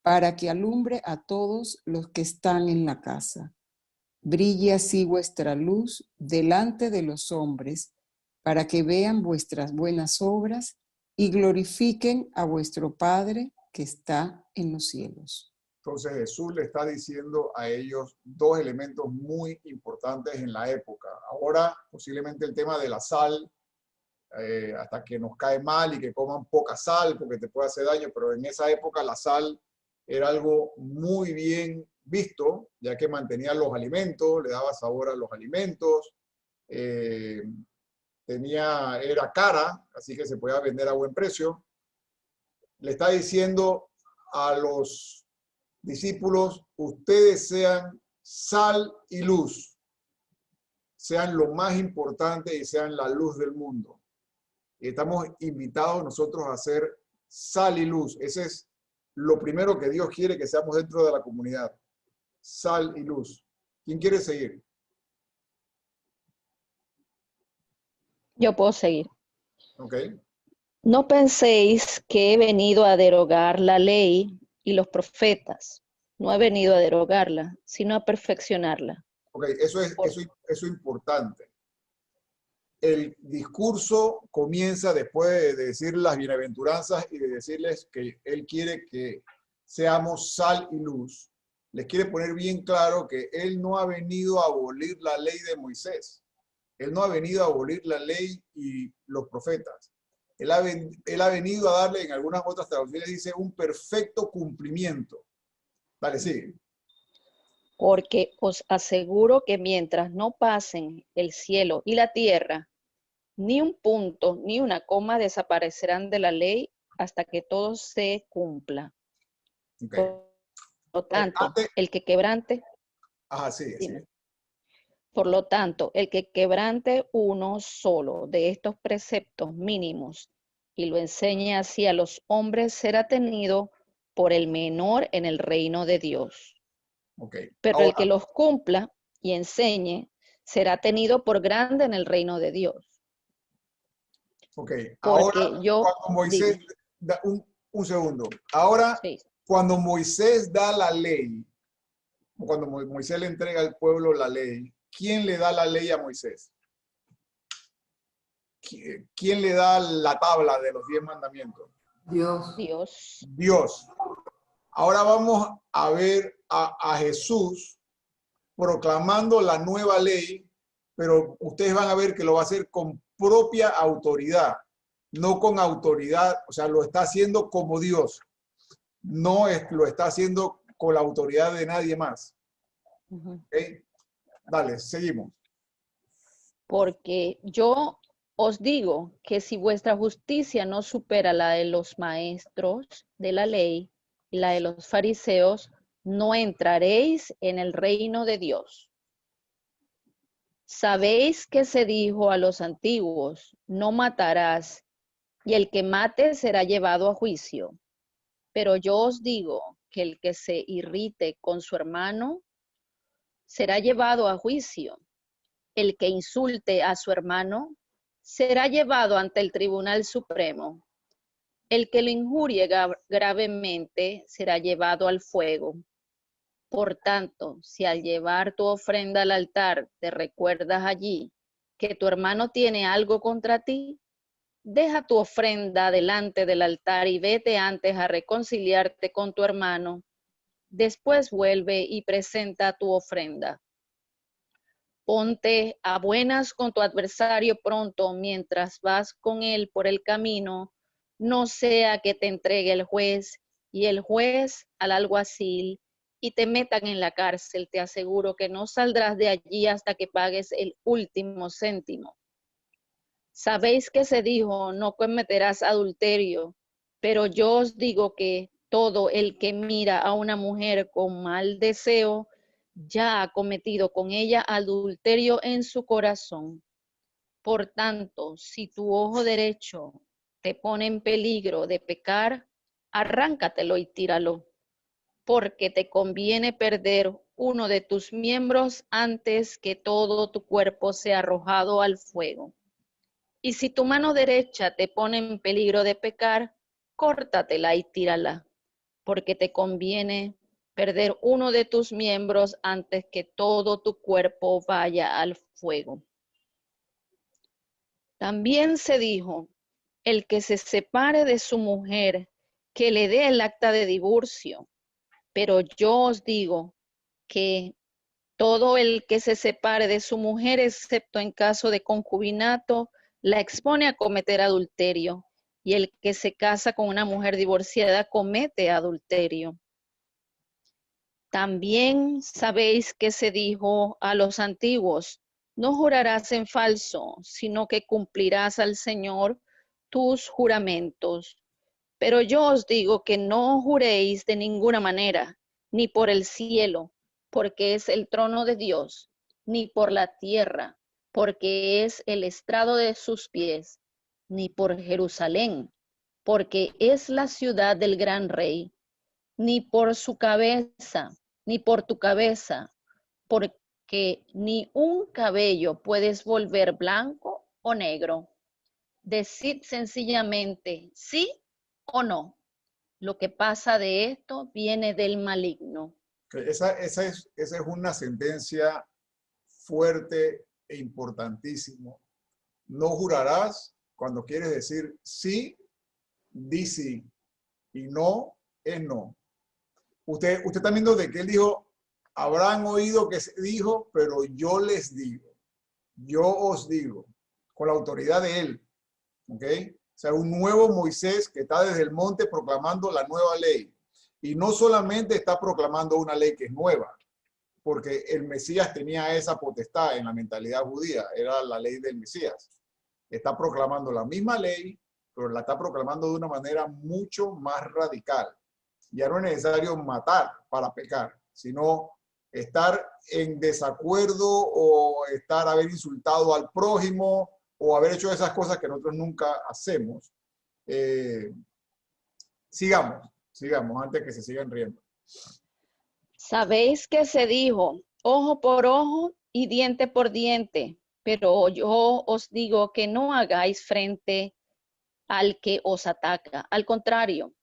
J: para que alumbre a todos los que están en la casa. Brille así vuestra luz delante de los hombres, para que vean vuestras buenas obras y glorifiquen a vuestro Padre que está en los cielos.
B: Entonces Jesús le está diciendo a ellos dos elementos muy importantes en la época. Ahora posiblemente el tema de la sal, hasta que nos cae mal y que coman poca sal porque te puede hacer daño, pero en esa época la sal era algo muy bien visto, ya que mantenía los alimentos, le daba sabor a los alimentos, era cara, así que se podía vender a buen precio. Le está diciendo a los discípulos, ustedes sean sal y luz, sean lo más importante y sean la luz del mundo. Y estamos invitados nosotros a ser sal y luz. Ese es lo primero que Dios quiere que seamos dentro de la comunidad. Sal y luz. ¿Quién quiere seguir?
H: Yo puedo seguir.
B: Ok.
H: No penséis que he venido a derogar la ley y los profetas. No he venido a derogarla, sino a perfeccionarla.
B: Ok, eso es importante. El discurso comienza después de decir las bienaventuranzas y de decirles que Él quiere que seamos sal y luz. Les quiere poner bien claro que Él no ha venido a abolir la ley de Moisés. Él no ha venido a abolir la ley y los profetas. Él ha venido a darle, en algunas otras traducciones dice, un perfecto cumplimiento. Dale, sigue.
H: Porque os aseguro que mientras no pasen el cielo y la tierra, ni un punto ni una coma desaparecerán de la ley hasta que todo se cumpla.
B: Okay.
H: Por lo tanto, el que quebrante...
B: Ajá, sí.
H: Por lo tanto, el que quebrante uno solo de estos preceptos mínimos y lo enseñe así a los hombres será tenido por el menor en el reino de Dios.
B: Okay.
H: Pero ahora, el que los cumpla y enseñe será tenido por grande en el reino de Dios.
B: Ok, ahora cuando Moisés, un segundo, ahora sí. Cuando Moisés da la ley, cuando Moisés le entrega al pueblo la ley, ¿quién le da la ley a Moisés? ¿Quién le da la tabla de los 10 mandamientos? Dios. Ahora vamos a ver a Jesús proclamando la nueva ley, pero ustedes van a ver que lo va a hacer con propia autoridad, no con autoridad, o sea, lo está haciendo como Dios, no lo está haciendo con la autoridad de nadie más. ¿Okay? Dale, seguimos.
H: Porque yo os digo que si vuestra justicia no supera la de los maestros de la ley y la de los fariseos, no entraréis en el reino de Dios. Sabéis que se dijo a los antiguos, no matarás, y el que mate será llevado a juicio. Pero yo os digo que el que se irrite con su hermano será llevado a juicio. El que insulte a su hermano será llevado ante el Tribunal Supremo. El que lo injurie gravemente será llevado al fuego. Por tanto, si al llevar tu ofrenda al altar te recuerdas allí que tu hermano tiene algo contra ti, deja tu ofrenda delante del altar y vete antes a reconciliarte con tu hermano. Después vuelve y presenta tu ofrenda. Ponte a buenas con tu adversario pronto mientras vas con él por el camino, no sea que te entregue el juez y el juez al alguacil y te metan en la cárcel, te aseguro que no saldrás de allí hasta que pagues el último céntimo. Sabéis que se dijo, no cometerás adulterio, pero yo os digo que todo el que mira a una mujer con mal deseo, ya ha cometido con ella adulterio en su corazón. Por tanto, si tu ojo derecho te pone en peligro de pecar, arráncatelo y tíralo, porque te conviene perder uno de tus miembros antes que todo tu cuerpo sea arrojado al fuego. Y si tu mano derecha te pone en peligro de pecar, córtatela y tírala, porque te conviene perder uno de tus miembros antes que todo tu cuerpo vaya al fuego. También se dijo, el que se separe de su mujer, que le dé el acta de divorcio. Pero yo os digo que todo el que se separe de su mujer, excepto en caso de concubinato, la expone a cometer adulterio, y el que se casa con una mujer divorciada comete adulterio. También sabéis que se dijo a los antiguos, no jurarás en falso, sino que cumplirás al Señor tus juramentos. Pero yo os digo que no juréis de ninguna manera, ni por el cielo, porque es el trono de Dios, ni por la tierra, porque es el estrado de sus pies, ni por Jerusalén, porque es la ciudad del gran rey, ni por su cabeza, ni por tu cabeza, porque ni un cabello puedes volver blanco o negro. Decid sencillamente sí o no. Lo que pasa de esto viene del maligno.
B: Esa es una sentencia fuerte e importantísimo. No jurarás cuando quieres decir sí, di sí, y no es no. Usted está viendo de que él dijo, habrán oído que se dijo, pero yo les digo, yo os digo, con la autoridad de él, ¿ok? O sea, un nuevo Moisés que está desde el monte proclamando la nueva ley. Y no solamente está proclamando una ley que es nueva, porque el Mesías tenía esa potestad en la mentalidad judía, era la ley del Mesías. Está proclamando la misma ley, pero la está proclamando de una manera mucho más radical. Ya no es necesario matar para pecar, sino estar en desacuerdo o haber insultado al prójimo o haber hecho esas cosas que nosotros nunca hacemos. Sigamos, antes que se sigan riendo.
H: Sabéis que se dijo, ojo por ojo y diente por diente, pero yo os digo que no hagáis frente al que os ataca. Al contrario,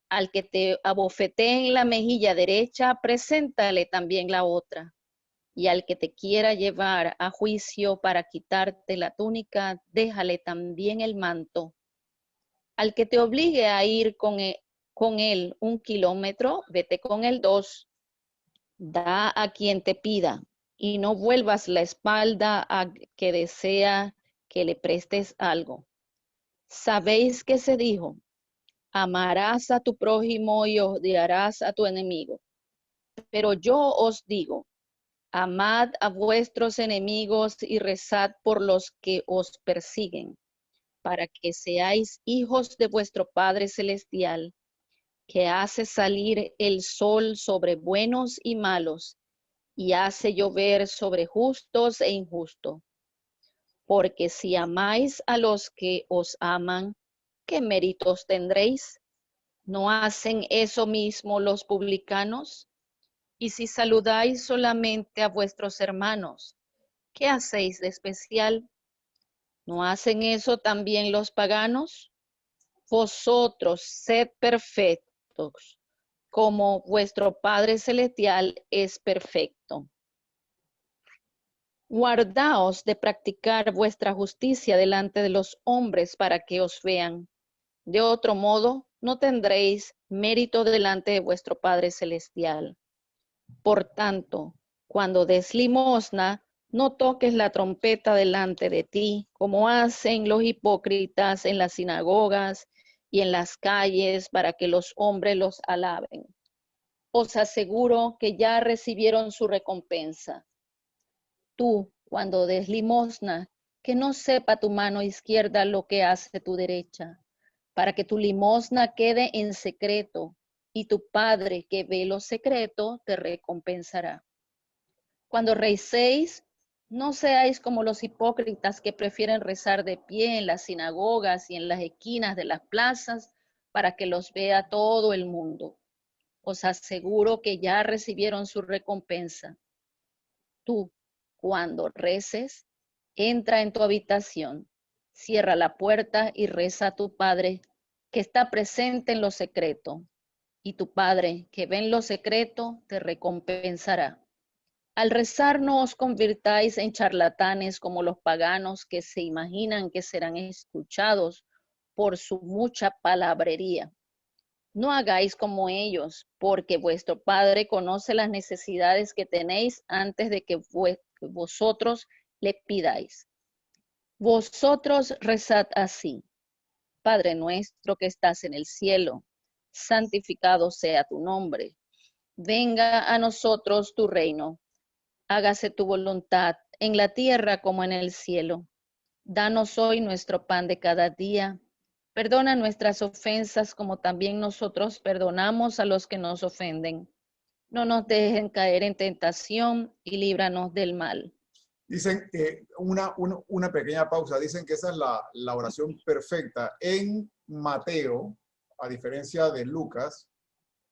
H: al que te abofetee en la mejilla derecha, preséntale también la otra. Y al que te quiera llevar a juicio para quitarte la túnica, déjale también el manto. Al que te obligue a ir con él 1 kilómetro, vete con él 2. Da a quien te pida y no vuelvas la espalda a que desea que le prestes algo. Sabéis que se dijo, amarás a tu prójimo y odiarás a tu enemigo. Pero yo os digo, amad a vuestros enemigos y rezad por los que os persiguen, para que seáis hijos de vuestro Padre Celestial, que hace salir el sol sobre buenos y malos, y hace llover sobre justos e injustos. Porque si amáis a los que os aman, ¿qué méritos tendréis? ¿No hacen eso mismo los publicanos? Y si saludáis solamente a vuestros hermanos, ¿qué hacéis de especial? ¿No hacen eso también los paganos? Vosotros sed perfectos, como vuestro Padre Celestial es perfecto. Guardaos de practicar vuestra justicia delante de los hombres para que os vean. De otro modo, no tendréis mérito delante de vuestro Padre Celestial. Por tanto, cuando des limosna, no toques la trompeta delante de ti, como hacen los hipócritas en las sinagogas y en las calles para que los hombres los alaben. Os aseguro que ya recibieron su recompensa. Tú, cuando des limosna, que no sepa tu mano izquierda lo que hace tu derecha, para que tu limosna quede en secreto, y tu Padre que ve lo secreto te recompensará. Cuando recéis, no seáis como los hipócritas que prefieren rezar de pie en las sinagogas y en las esquinas de las plazas para que los vea todo el mundo. Os aseguro que ya recibieron su recompensa. Tú, cuando reces, entra en tu habitación, cierra la puerta y reza a tu Padre que está presente en lo secreto, y tu Padre que ve en lo secreto te recompensará. Al rezar no os convirtáis en charlatanes como los paganos que se imaginan que serán escuchados por su mucha palabrería. No hagáis como ellos, porque vuestro Padre conoce las necesidades que tenéis antes de que vosotros le pidáis. Vosotros rezad así: Padre nuestro que estás en el cielo, santificado sea tu nombre. Venga a nosotros tu reino. Hágase tu voluntad en la tierra como en el cielo. Danos hoy nuestro pan de cada día. Perdona nuestras ofensas como también nosotros perdonamos a los que nos ofenden. No nos dejen caer en tentación y líbranos del mal.
B: Dicen, una pequeña pausa, dicen que esa es la oración perfecta. En Mateo, a diferencia de Lucas,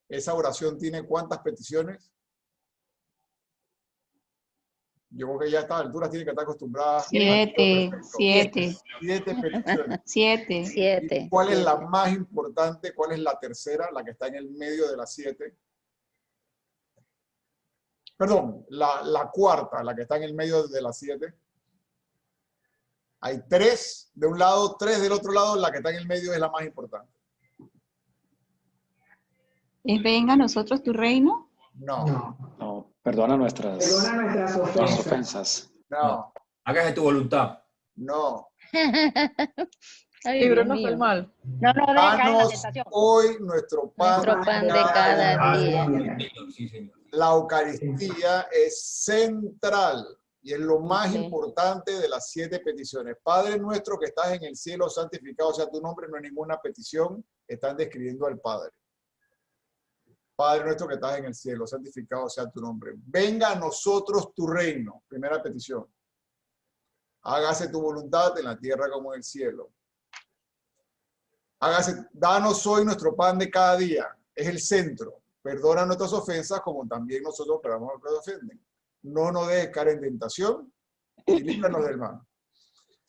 B: esa oración tiene ¿cuántas peticiones? Yo creo que ya a estas alturas tiene que estar acostumbrada.
C: 7.
B: Siete peticiones.
C: 7.
B: ¿Y cuál es la más importante? ¿Cuál es la tercera? La que está en el medio de las 7. Perdón, la cuarta, la que está en el medio de las 7. Hay 3 de un lado, 3 del otro lado, la que está en el medio es la más importante.
C: ¿Venga a nosotros tu reino?
B: No.
K: Perdona nuestras
F: ofensas.
B: No.
G: Hágase tu voluntad.
B: No.
H: Ay,
E: Líbranos
H: Dios
E: del
H: mío.
E: mal.
L: No nos dejes caer en la
B: Danos
L: tentación.
B: hoy nuestro pan
H: de cada día.
G: Sí, señor.
B: La Eucaristía es central y es lo más
H: Ok.
B: importante de las 7 peticiones. Padre nuestro que estás en el cielo, santificado sea tu nombre. No hay ninguna petición, están describiendo al Padre. Padre nuestro que estás en el cielo, santificado sea tu nombre. Venga a nosotros tu reino. Primera petición. Hágase tu voluntad en la tierra como en el cielo. Danos hoy nuestro pan de cada día. Es el centro. Perdona nuestras ofensas como también nosotros perdonamos a los que nos ofenden. No nos dejes caer en tentación y líbranos del mal.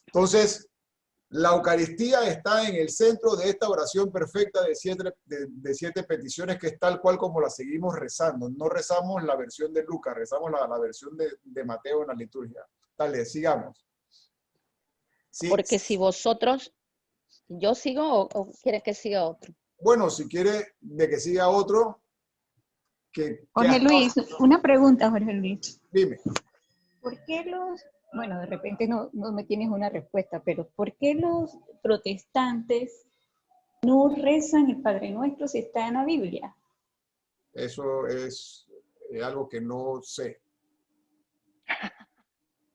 B: Entonces, la Eucaristía está en el centro de esta oración perfecta de 7 peticiones, que es tal cual como la seguimos rezando. No rezamos la versión de Lucas, rezamos la versión de Mateo en la liturgia. Dale, sigamos. Sí.
H: Porque si vosotros, ¿yo sigo o quieren que siga otro?
B: Bueno, si quiere de que siga otro,
C: Jorge Luis, una pregunta, Jorge Luis.
B: Dime.
C: ¿Por qué bueno, de repente no me tienes una respuesta, pero ¿por qué los protestantes no rezan el Padre Nuestro si está en la Biblia?
B: Eso es algo que no sé.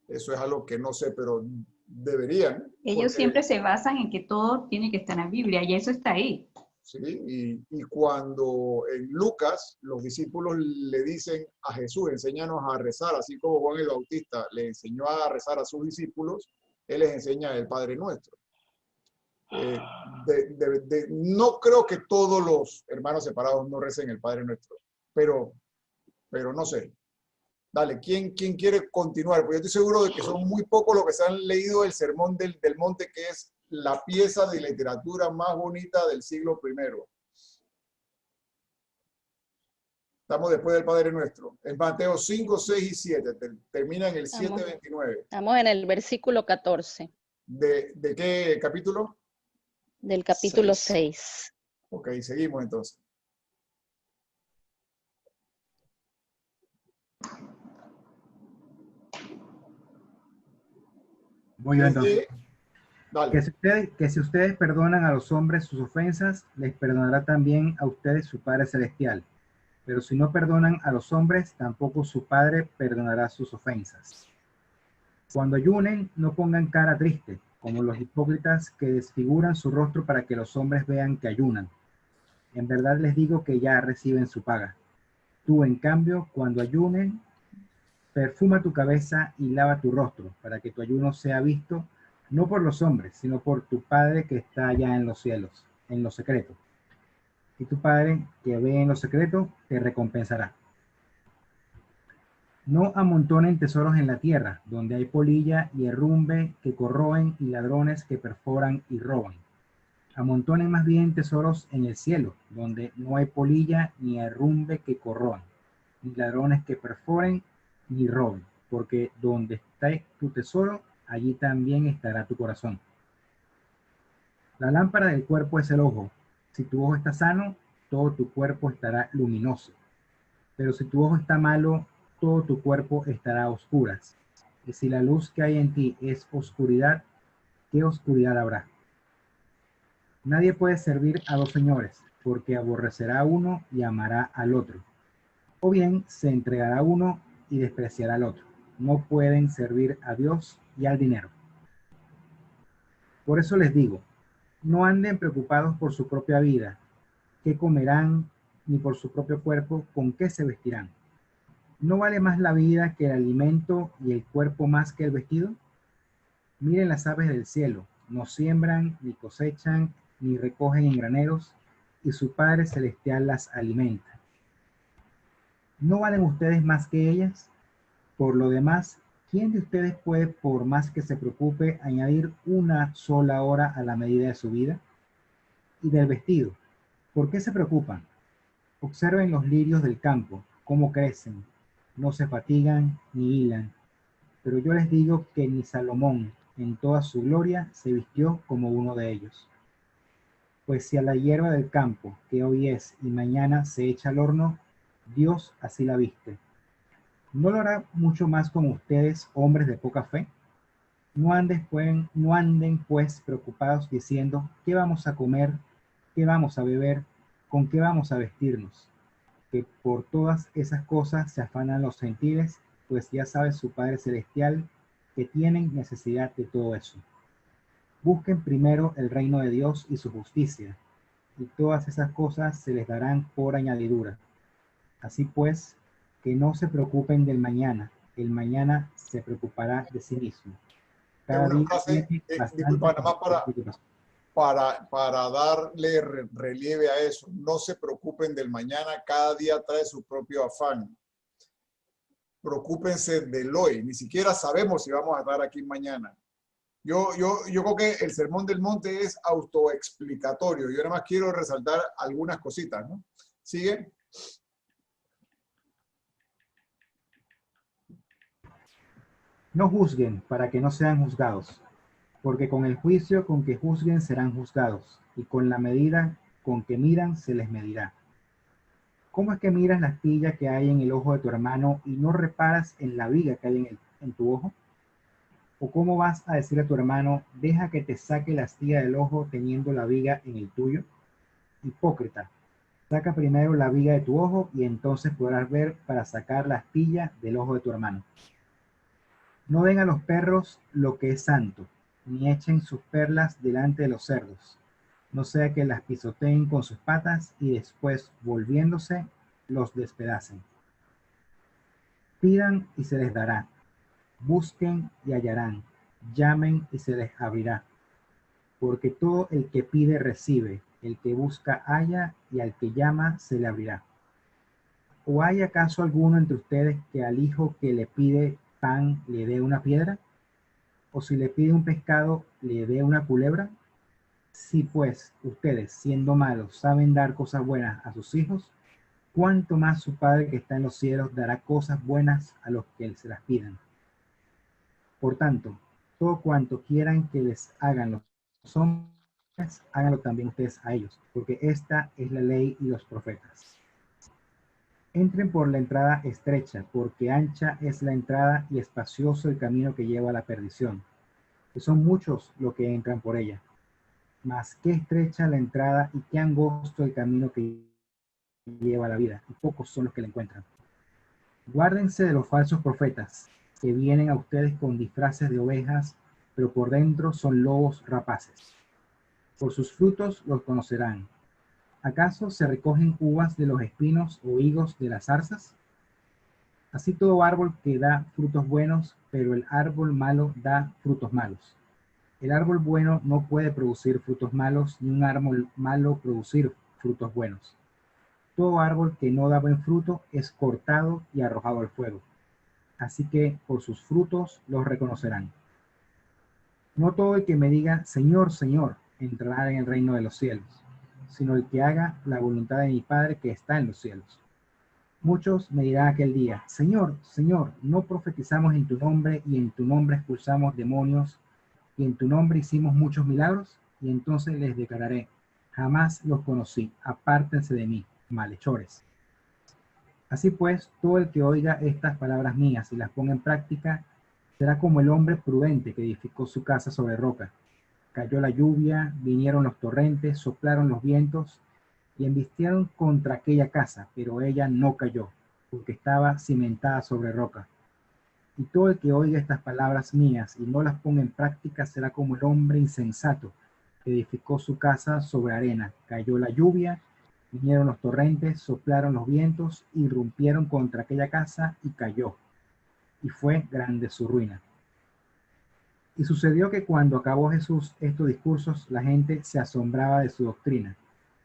B: Eso es algo que no sé, pero deberían.
C: Ellos siempre se basan en que todo tiene que estar en la Biblia y eso está ahí.
B: Sí, y cuando en Lucas los discípulos le dicen a Jesús, enséñanos a rezar, así como Juan el Bautista le enseñó a rezar a sus discípulos, él les enseña el Padre Nuestro. No creo que todos los hermanos separados no recen el Padre Nuestro, pero no sé. Dale, ¿quién quiere continuar? Porque yo estoy seguro de que son muy pocos los que se han leído el Sermón del Monte, que es la pieza de literatura más bonita del siglo I. Estamos después del Padre Nuestro. En Mateo 5, 6 y 7. Termina en el 7:29.
H: Estamos en el versículo 14.
B: ¿De qué capítulo?
H: Del capítulo 6.
B: Ok, seguimos entonces.
D: Voy yo entonces.
B: Dale.
D: Que si ustedes perdonan a los hombres sus ofensas, les perdonará también a ustedes su Padre Celestial. Pero si no perdonan a los hombres, tampoco su Padre perdonará sus ofensas. Cuando ayunen, no pongan cara triste, como los hipócritas que desfiguran su rostro para que los hombres vean que ayunan. En verdad les digo que ya reciben su paga. Tú, en cambio, cuando ayunen, perfuma tu cabeza y lava tu rostro, para que tu ayuno sea visto, no por los hombres, sino por tu Padre que está allá en los cielos, en lo secreto. Y tu Padre que ve en lo secreto, te recompensará. No amontonen tesoros en la tierra, donde hay polilla y herrumbe que corroen y ladrones que perforan y roban. Amontonen más bien tesoros en el cielo, donde no hay polilla ni herrumbe que corroan, ni ladrones que perforen ni roben, porque donde está tu tesoro, allí también estará tu corazón. La lámpara del cuerpo es el ojo. Si tu ojo está sano, todo tu cuerpo estará luminoso. Pero si tu ojo está malo, todo tu cuerpo estará a oscuras. Y si la luz que hay en ti es oscuridad, ¿qué oscuridad habrá? Nadie puede servir a dos señores, porque aborrecerá a uno y amará al otro. O bien se entregará a uno y despreciará al otro. No pueden servir a Dios y al dinero. Por eso les digo, no anden preocupados por su propia vida, qué comerán, ni por su propio cuerpo, con qué se vestirán. ¿No vale más la vida que el alimento y el cuerpo más que el vestido? Miren las aves del cielo, no siembran, ni cosechan, ni recogen en graneros, y su Padre Celestial las alimenta. ¿No valen ustedes más que ellas? Por lo demás, ¿quién de ustedes puede, por más que se preocupe, añadir una sola hora a la medida de su vida? Y del vestido, ¿por qué se preocupan? Observen los lirios del campo, cómo crecen, no se fatigan ni hilan. Pero yo les digo que ni Salomón, en toda su gloria, se vistió como uno de ellos. Pues si a la hierba del campo, que hoy es y mañana se echa al horno, Dios así la viste, ¿no lo hará mucho más con ustedes, hombres de poca fe? No anden pues preocupados diciendo, ¿qué vamos a comer? ¿Qué vamos a beber? ¿Con qué vamos a vestirnos? Que por todas esas cosas se afanan los gentiles, pues ya sabe su Padre Celestial que tienen necesidad de todo eso. Busquen primero el reino de Dios y su justicia, y todas esas cosas se les darán por añadidura. Así pues, que no se preocupen del mañana, el mañana se preocupará de sí mismo. Cada
B: Una
D: día
B: frase,
D: tiene bastante
B: disculpa, nada más
D: preocupación.
B: para darle relieve a eso. No se preocupen del mañana, cada día trae su propio afán. Preocúpense del hoy, ni siquiera sabemos si vamos a estar aquí mañana. Yo creo que el Sermón del Monte es autoexplicatorio. Yo nada más quiero resaltar algunas cositas, ¿no? ¿Sigue?
D: No juzguen para que no sean juzgados, porque con el juicio con que juzguen serán juzgados, y con la medida con que miran se les medirá. ¿Cómo es que miras la astilla que hay en el ojo de tu hermano y no reparas en la viga que hay en tu ojo? ¿O cómo vas a decir a tu hermano, deja que te saque la astilla del ojo teniendo la viga en el tuyo? Hipócrita, saca primero la viga de tu ojo y entonces podrás ver para sacar la astilla del ojo de tu hermano. No den a los perros lo que es santo, ni echen sus perlas delante de los cerdos, no sea que las pisoteen con sus patas y después, volviéndose, los despedacen. Pidan y se les dará. Busquen y hallarán, llamen y se les abrirá. Porque todo el que pide recibe, el que busca halla, y al que llama se le abrirá. ¿O hay acaso alguno entre ustedes que al hijo que le pide pan le dé una piedra? ¿O si le pide un pescado le dé una culebra? Si pues ustedes, siendo malos, saben dar cosas buenas a sus hijos, ¿cuánto más su Padre que está en los cielos dará cosas buenas a los que se las pidan? Por tanto, todo cuanto quieran que les hagan los hombres, háganlo también ustedes a ellos, porque esta es la ley y los profetas. Entren por la entrada estrecha, porque ancha es la entrada y espacioso el camino que lleva a la perdición, que son muchos los que entran por ella. Mas qué estrecha la entrada y qué angosto el camino que lleva a la vida, y pocos son los que la encuentran. Guárdense de los falsos profetas, que vienen a ustedes con disfraces de ovejas, pero por dentro son lobos rapaces. Por sus frutos los conocerán. ¿Acaso se recogen uvas de los espinos o higos de las zarzas? Así todo árbol que da frutos buenos, pero el árbol malo da frutos malos. El árbol bueno no puede producir frutos malos, ni un árbol malo producir frutos buenos. Todo árbol que no da buen fruto es cortado y arrojado al fuego. Así que por sus frutos los reconocerán. No todo el que me diga, Señor, Señor, entrará en el reino de los cielos, sino el que haga la voluntad de mi Padre que está en los cielos. Muchos me dirán aquel día, Señor, Señor, ¿no profetizamos en tu nombre y en tu nombre expulsamos demonios y en tu nombre hicimos muchos milagros? Y entonces les declararé, jamás los conocí, apártense de mí, malhechores. Así pues, todo el que oiga estas palabras mías y las ponga en práctica, será como el hombre prudente que edificó su casa sobre roca. Cayó la lluvia, vinieron los torrentes, soplaron los vientos y embistieron contra aquella casa, pero ella no cayó, porque estaba cimentada sobre roca. Y todo el que oiga estas palabras mías y no las ponga en práctica será como el hombre insensato que edificó su casa sobre arena. Cayó la lluvia, vinieron los torrentes, soplaron los vientos, irrumpieron contra aquella casa y cayó. Y fue grande su ruina. Y sucedió que cuando acabó Jesús estos discursos, la gente se asombraba de su doctrina,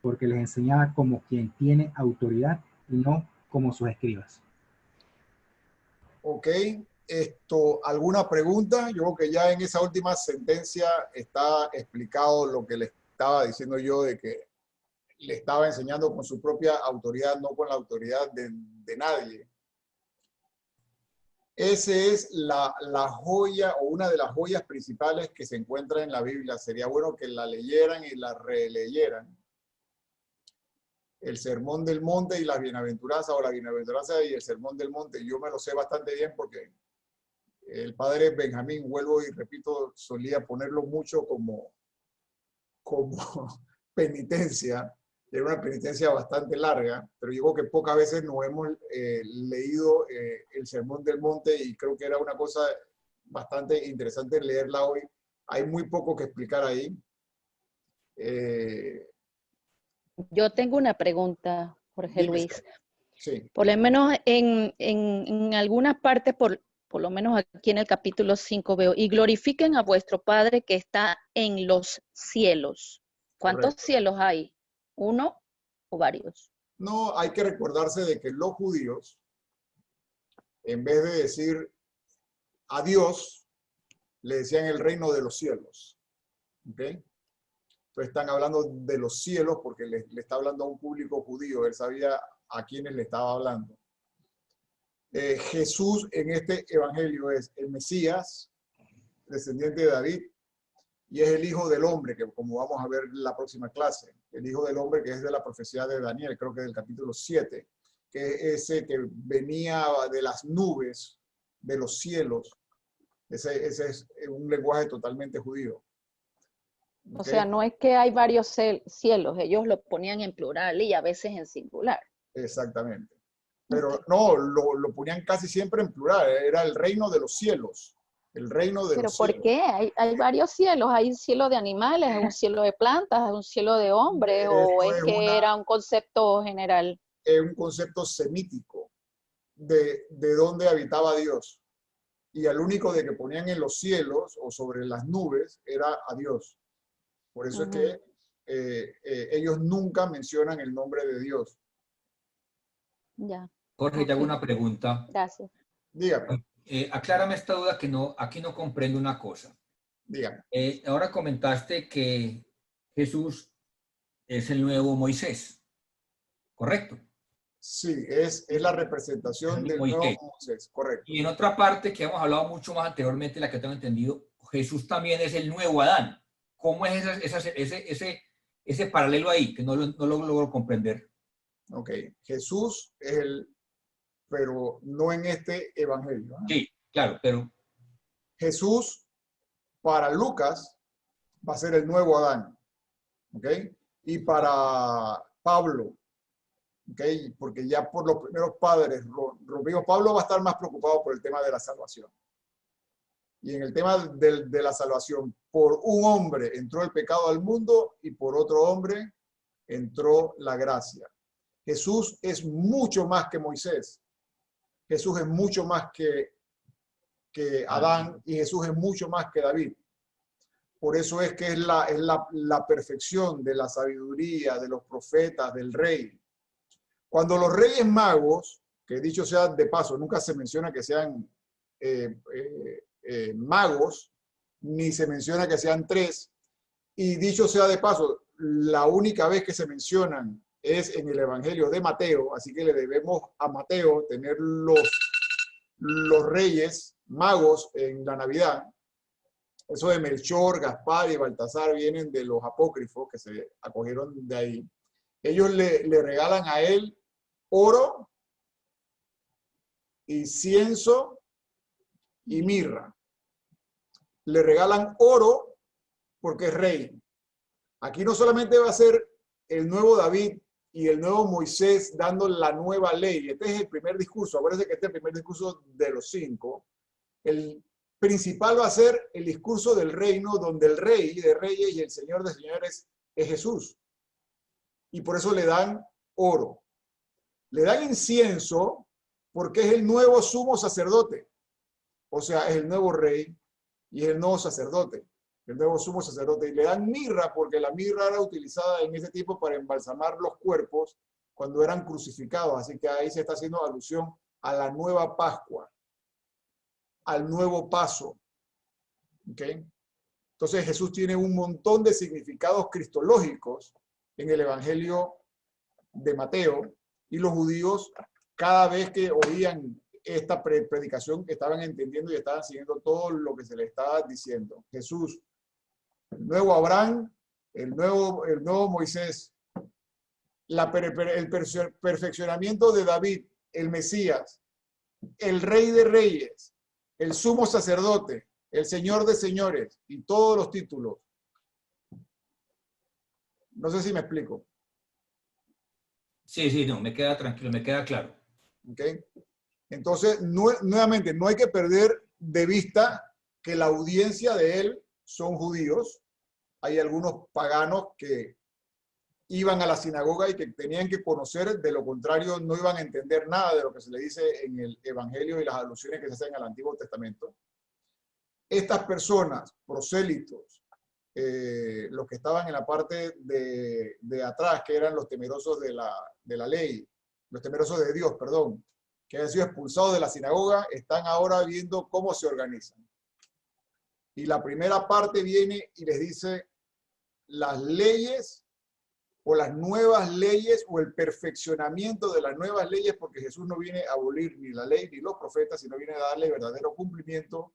D: porque les enseñaba como quien tiene autoridad y no como sus escribas.
B: Ok, ¿alguna pregunta? Yo creo que ya en esa última sentencia está explicado lo que le estaba diciendo yo, de que le estaba enseñando con su propia autoridad, no con la autoridad de nadie. Esa es la joya o una de las joyas principales que se encuentra en la Biblia. Sería bueno que la leyeran y la releyeran. El Sermón del Monte y la Bienaventuranza, o la Bienaventuranza y el Sermón del Monte. Yo me lo sé bastante bien porque el padre Benjamín, vuelvo y repito, solía ponerlo mucho como penitencia. Era una penitencia bastante larga, pero yo creo que pocas veces nos hemos leído el Sermón del Monte y creo que era una cosa bastante interesante leerla hoy. Hay muy poco que explicar ahí.
H: Yo tengo una pregunta, Jorge
B: Dime,
H: Luis.
B: sí.
H: Por lo menos en algunas partes, por lo menos aquí en el capítulo 5 veo, y glorifiquen a vuestro Padre que está en los cielos. ¿Cuántos
B: Correcto.
H: cielos hay? ¿Uno o varios?
B: No, hay que recordarse de que los judíos, en vez de decir a Dios, le decían el reino de los cielos. ¿Ok? Entonces están hablando de los cielos porque le está hablando a un público judío. Él sabía a quiénes le estaba hablando. Jesús en este evangelio es el Mesías, descendiente de David, y es el Hijo del Hombre, que como vamos a ver en la próxima clase, el Hijo del Hombre que es de la profecía de Daniel, creo que del capítulo 7, que es ese que venía de las nubes, de los cielos. Ese es un lenguaje totalmente judío.
H: O sea, no es que hay varios cielos, ellos lo ponían en plural y a veces en singular.
B: Exactamente. Pero no, lo ponían casi siempre en plural, era el reino de los cielos. El reino de los cielos.
H: ¿Pero por qué? Hay varios cielos, hay cielo de animales, hay un cielo de plantas, hay un cielo de hombres, o es que era un concepto general.
B: Es un concepto semítico de dónde habitaba Dios. Y al único de que ponían en los cielos o sobre las nubes era a Dios. Por eso es que ellos nunca mencionan el nombre de Dios.
H: Ya.
G: Jorge, te hago una pregunta.
H: Gracias.
B: Dígame.
G: Aclárame esta duda que aquí no comprendo una cosa.
B: Dígame.
G: Ahora comentaste que Jesús es el nuevo Moisés, ¿correcto?
B: Sí, es la representación del nuevo Moisés, correcto.
G: Y en otra parte que hemos hablado mucho más anteriormente, la que tengo entendido, Jesús también es el nuevo Adán. ¿Cómo es ese paralelo ahí? Que no lo logro comprender.
B: Ok, Jesús es pero no en este evangelio.
G: Sí, claro, pero...
B: Jesús para Lucas va a ser el nuevo Adán, ¿ok? Y para Pablo, ¿ok? Porque ya por los primeros padres, Pablo va a estar más preocupado por el tema de la salvación. Y en el tema de la salvación, por un hombre entró el pecado al mundo y por otro hombre entró la gracia. Jesús es mucho más que Moisés. Jesús es mucho más que Adán y Jesús es mucho más que David. Por eso es que es la perfección de la sabiduría, de los profetas, del rey. Cuando los reyes magos, que dicho sea de paso, nunca se menciona que sean magos, ni se menciona que sean tres, y dicho sea de paso, la única vez que se mencionan es en el Evangelio de Mateo, así que le debemos a Mateo tener los reyes magos en la Navidad. Eso de Melchor, Gaspar y Baltasar vienen de los apócrifos que se acogieron de ahí. Ellos le regalan a él oro, incienso y mirra. Le regalan oro porque es rey. Aquí no solamente va a ser el nuevo David y el nuevo Moisés dando la nueva ley. Este es el primer discurso. Acuérdense que este es el primer discurso de los 5. El principal va a ser el discurso del reino, donde el rey de reyes y el señor de señores es Jesús. Y por eso le dan oro. Le dan incienso porque es el nuevo sumo sacerdote. O sea, es el nuevo rey y es el nuevo sacerdote, el nuevo sumo sacerdote. Y le dan mirra porque la mirra era utilizada en ese tiempo para embalsamar los cuerpos cuando eran crucificados. Así que ahí se está haciendo alusión a la nueva Pascua, al nuevo paso. ¿Ok? Entonces Jesús tiene un montón de significados cristológicos en el Evangelio de Mateo, y los judíos cada vez que oían esta predicación estaban entendiendo y estaban siguiendo todo lo que se les estaba diciendo. Jesús, el nuevo Abraham, el nuevo Moisés, el perfeccionamiento de David, el Mesías, el Rey de Reyes, el Sumo Sacerdote, el Señor de Señores y todos los títulos. No sé si me explico.
G: Sí, no, me queda tranquilo, me queda claro.
B: ¿Ok? Entonces, nuevamente, no hay que perder de vista que la audiencia de él son judíos. Hay algunos paganos que iban a la sinagoga y que tenían que conocer, de lo contrario no iban a entender nada de lo que se le dice en el Evangelio y las alusiones que se hacen al Antiguo Testamento. Estas personas, prosélitos, los que estaban en la parte de atrás, que eran los temerosos de la ley, los temerosos de Dios, perdón, que han sido expulsados de la sinagoga, están ahora viendo cómo se organizan. Y la primera parte viene y les dice las leyes o las nuevas leyes o el perfeccionamiento de las nuevas leyes, porque Jesús no viene a abolir ni la ley ni los profetas, sino viene a darle verdadero cumplimiento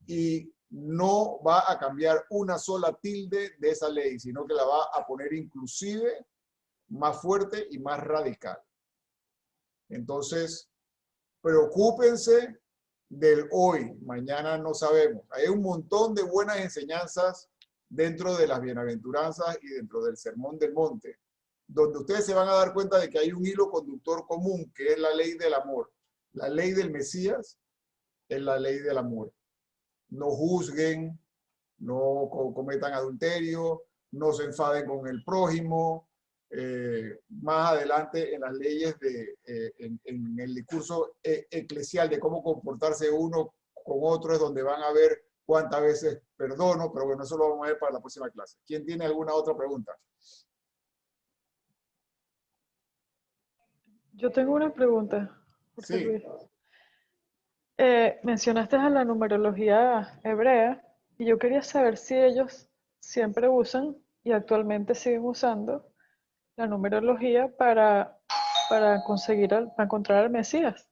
B: y no va a cambiar una sola tilde de esa ley, sino que la va a poner inclusive más fuerte y más radical. Entonces, preocúpense del hoy, mañana no sabemos. Hay un montón de buenas enseñanzas dentro de las bienaventuranzas y dentro del Sermón del Monte, donde ustedes se van a dar cuenta de que hay un hilo conductor común, que es la ley del amor. La ley del Mesías es la ley del amor. No juzguen, no cometan adulterio, no se enfaden con el prójimo. Más adelante en las leyes en el discurso eclesial de cómo comportarse uno con otro es donde van a ver cuántas veces perdono, pero bueno, eso lo vamos a ver para la próxima clase. ¿Quién tiene alguna otra pregunta?
E: Yo tengo una pregunta.
B: Sí.
E: Luis. Mencionaste a la numerología hebrea y yo quería saber si ellos siempre usan y actualmente siguen usando la numerología para encontrar al Mesías.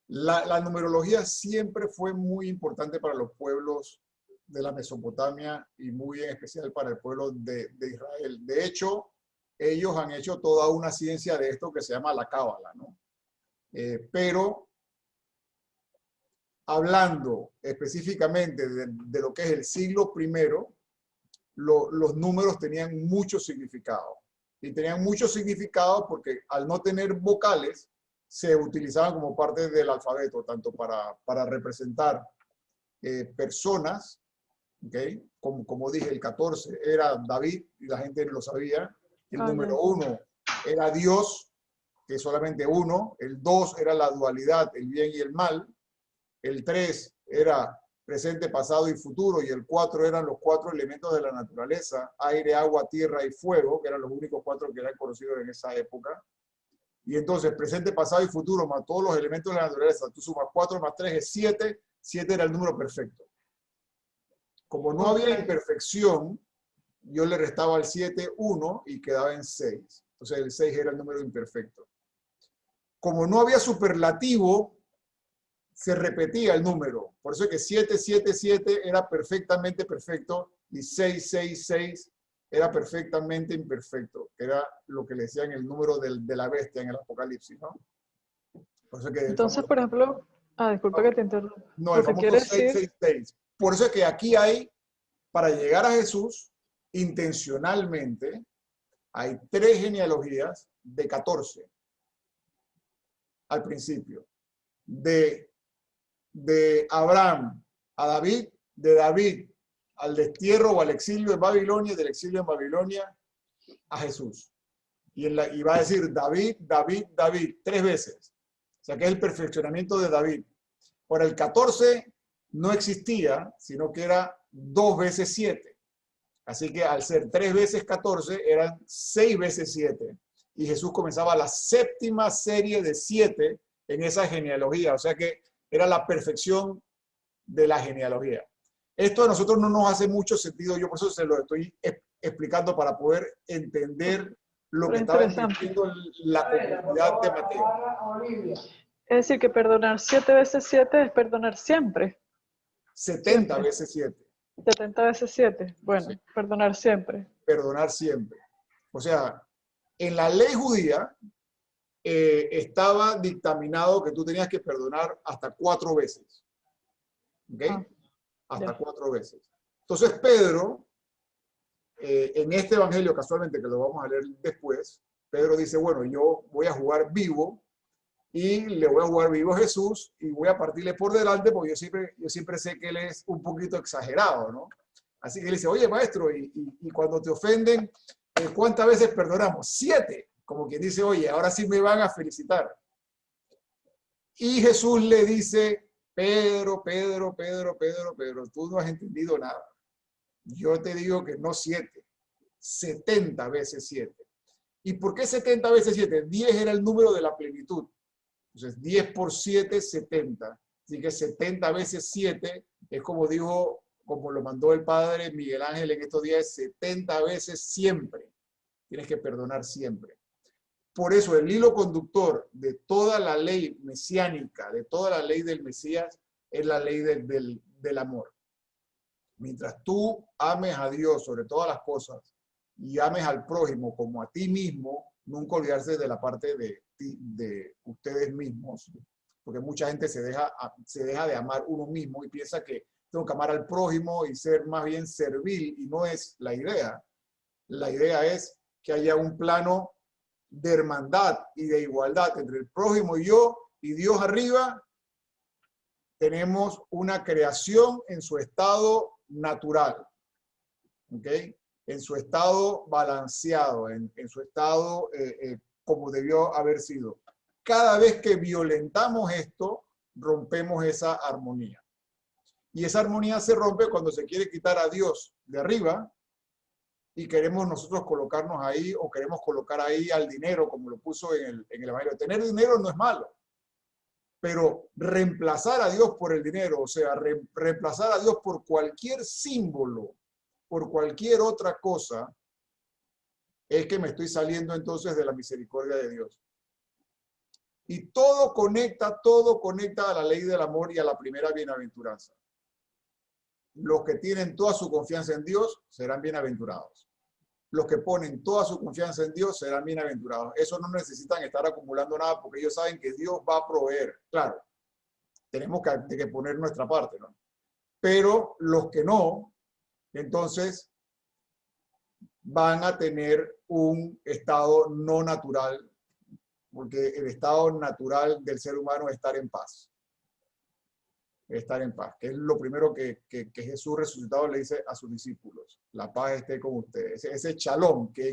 B: La numerología siempre fue muy importante para los pueblos de la Mesopotamia y muy en especial para el pueblo de Israel. De hecho, ellos han hecho toda una ciencia de esto que se llama la cábala, ¿no? Pero hablando específicamente de lo que es el siglo primero, los números tenían mucho significado. Y tenían mucho significado porque al no tener vocales, se utilizaban como parte del alfabeto, tanto para representar personas, ¿okay? Como dije, el 14 era David, y la gente lo sabía. El número 1 era Dios, que es solamente uno. El 2 era la dualidad, el bien y el mal. El 3 era presente, pasado y futuro. Y el 4 eran los 4 elementos de la naturaleza: aire, agua, tierra y fuego, que eran los únicos 4 que eran conocidos en esa época. Y entonces, presente, pasado y futuro, más todos los elementos de la naturaleza, tú sumas 4 más 3 es 7. 7 era el número perfecto. Como no había imperfección, yo le restaba al 7 1 y quedaba en 6. Entonces el 6 era el número imperfecto. Como no había superlativo, se repetía el número. Por eso es que 7 7 7 era perfectamente perfecto y 6 6 6 era perfectamente imperfecto, que era lo que le decían el número de la bestia en el Apocalipsis, ¿no? Por eso es que
E: Entonces, por ejemplo, disculpa que te interrumpa.
B: No, el famoso 666. Por eso es que aquí hay, para llegar a Jesús, intencionalmente, hay 3 genealogías de 14 al principio. De Abraham a David, de David al destierro o al exilio en Babilonia, del exilio en Babilonia a Jesús. Y va a decir David, David, David, 3 veces. O sea que es el perfeccionamiento de David. Por el 14 no existía, sino que era 2 veces 7. Así que al ser 3 veces 14, eran 6 veces 7. Y Jesús comenzaba la 7ª serie de 7 en esa genealogía. O sea que era la perfección de la genealogía. Esto a nosotros no nos hace mucho sentido. Yo por eso se lo estoy explicando para poder entender lo que estaba entendiendo la comunidad de Mateo.
E: Es decir, que perdonar 7 veces 7 es perdonar siempre.
B: 70 veces 7.
E: 70 veces 7. Bueno, sí. Perdonar siempre.
B: Perdonar siempre. O sea, en la ley judía estaba dictaminado que tú tenías que perdonar hasta 4 veces. ¿Ok? Hasta 4 veces. Entonces Pedro, en este evangelio, casualmente, que lo vamos a leer después, Pedro dice, bueno, yo voy a jugar vivo y le voy a jugar vivo a Jesús y voy a partirle por delante porque yo siempre sé que él es un poquito exagerado, ¿no? Así que él dice, oye, maestro, y cuando te ofenden, ¿cuántas veces perdonamos? 7. Como quien dice, oye, ahora sí me van a felicitar. Y Jesús le dice, Pedro, tú no has entendido nada. Yo te digo que no 7, 70 veces 7. ¿Y por qué 70 veces 7? 10 era el número de la plenitud. Entonces, 10 por 7, 70. Así que 70 veces 7 es como dijo, como lo mandó el padre Miguel Ángel en estos días, 70 veces siempre. Tienes que perdonar siempre. Por eso el hilo conductor de toda la ley mesiánica, de toda la ley del Mesías, es la ley del amor. Mientras tú ames a Dios sobre todas las cosas y ames al prójimo como a ti mismo, nunca olvidarse de la parte de ustedes mismos, porque mucha gente se deja de amar uno mismo y piensa que tengo que amar al prójimo y ser más bien servil, y no es la idea. La idea es que haya un plano de hermandad y de igualdad entre el prójimo y yo, y Dios arriba. Tenemos una creación en su estado natural, ¿ok? En su estado balanceado, en su estado como debió haber sido. Cada vez que violentamos esto, rompemos esa armonía. Y esa armonía se rompe cuando se quiere quitar a Dios de arriba y queremos nosotros colocarnos ahí, o queremos colocar ahí al dinero, como lo puso en el Evangelio. Tener dinero no es malo, pero reemplazar a Dios por el dinero, o sea, reemplazar a Dios por cualquier símbolo, por cualquier otra cosa, es que me estoy saliendo entonces de la misericordia de Dios. Y todo conecta a la ley del amor y a la primera bienaventuranza. Los que tienen toda su confianza en Dios serán bienaventurados. Los que ponen toda su confianza en Dios serán bienaventurados. Eso no necesitan estar acumulando nada porque ellos saben que Dios va a proveer. Claro, tenemos que poner nuestra parte, ¿no? Pero los que no, entonces van a tener un estado no natural, porque el estado natural del ser humano es estar en paz. Estar en paz, que es lo primero que Jesús resucitado le dice a sus discípulos: la paz esté con ustedes. Ese shalom, que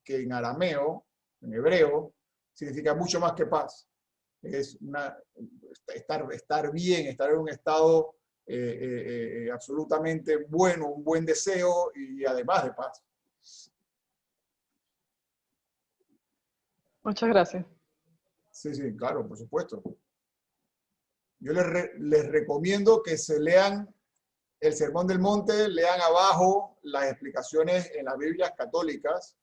B: en arameo, en hebreo, significa mucho más que paz. Es estar bien, estar en un estado absolutamente bueno, un buen deseo y además de paz.
E: Muchas gracias.
B: Sí, sí, claro, por supuesto. Yo les recomiendo que se lean el Sermón del Monte, lean abajo las explicaciones en las Biblias católicas,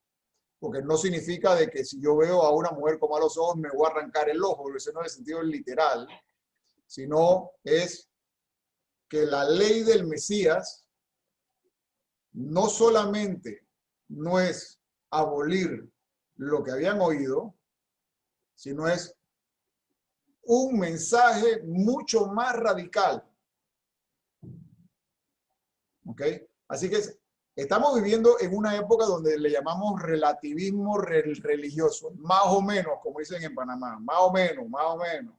B: porque no significa de que si yo veo a una mujer con malos ojos me voy a arrancar el ojo, eso no es el sentido literal, sino es que la ley del Mesías no solamente no es abolir lo que habían oído, sino es un mensaje mucho más radical. ¿Ok? Así que estamos viviendo en una época donde le llamamos relativismo religioso, más o menos, como dicen en Panamá, más o menos.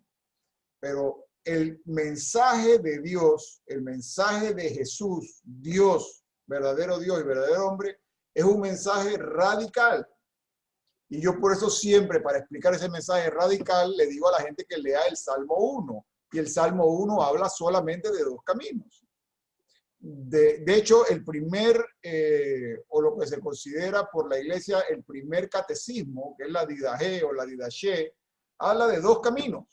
B: Pero el mensaje de Dios, el mensaje de Jesús, Dios y verdadero hombre, es un mensaje radical. Y yo por eso siempre, para explicar ese mensaje radical, le digo a la gente que lea el Salmo 1. Y el Salmo 1 habla solamente de dos caminos. De hecho, el primer, o lo que se considera por la iglesia, el primer catecismo, que es la Didache o la Didache, habla de dos caminos,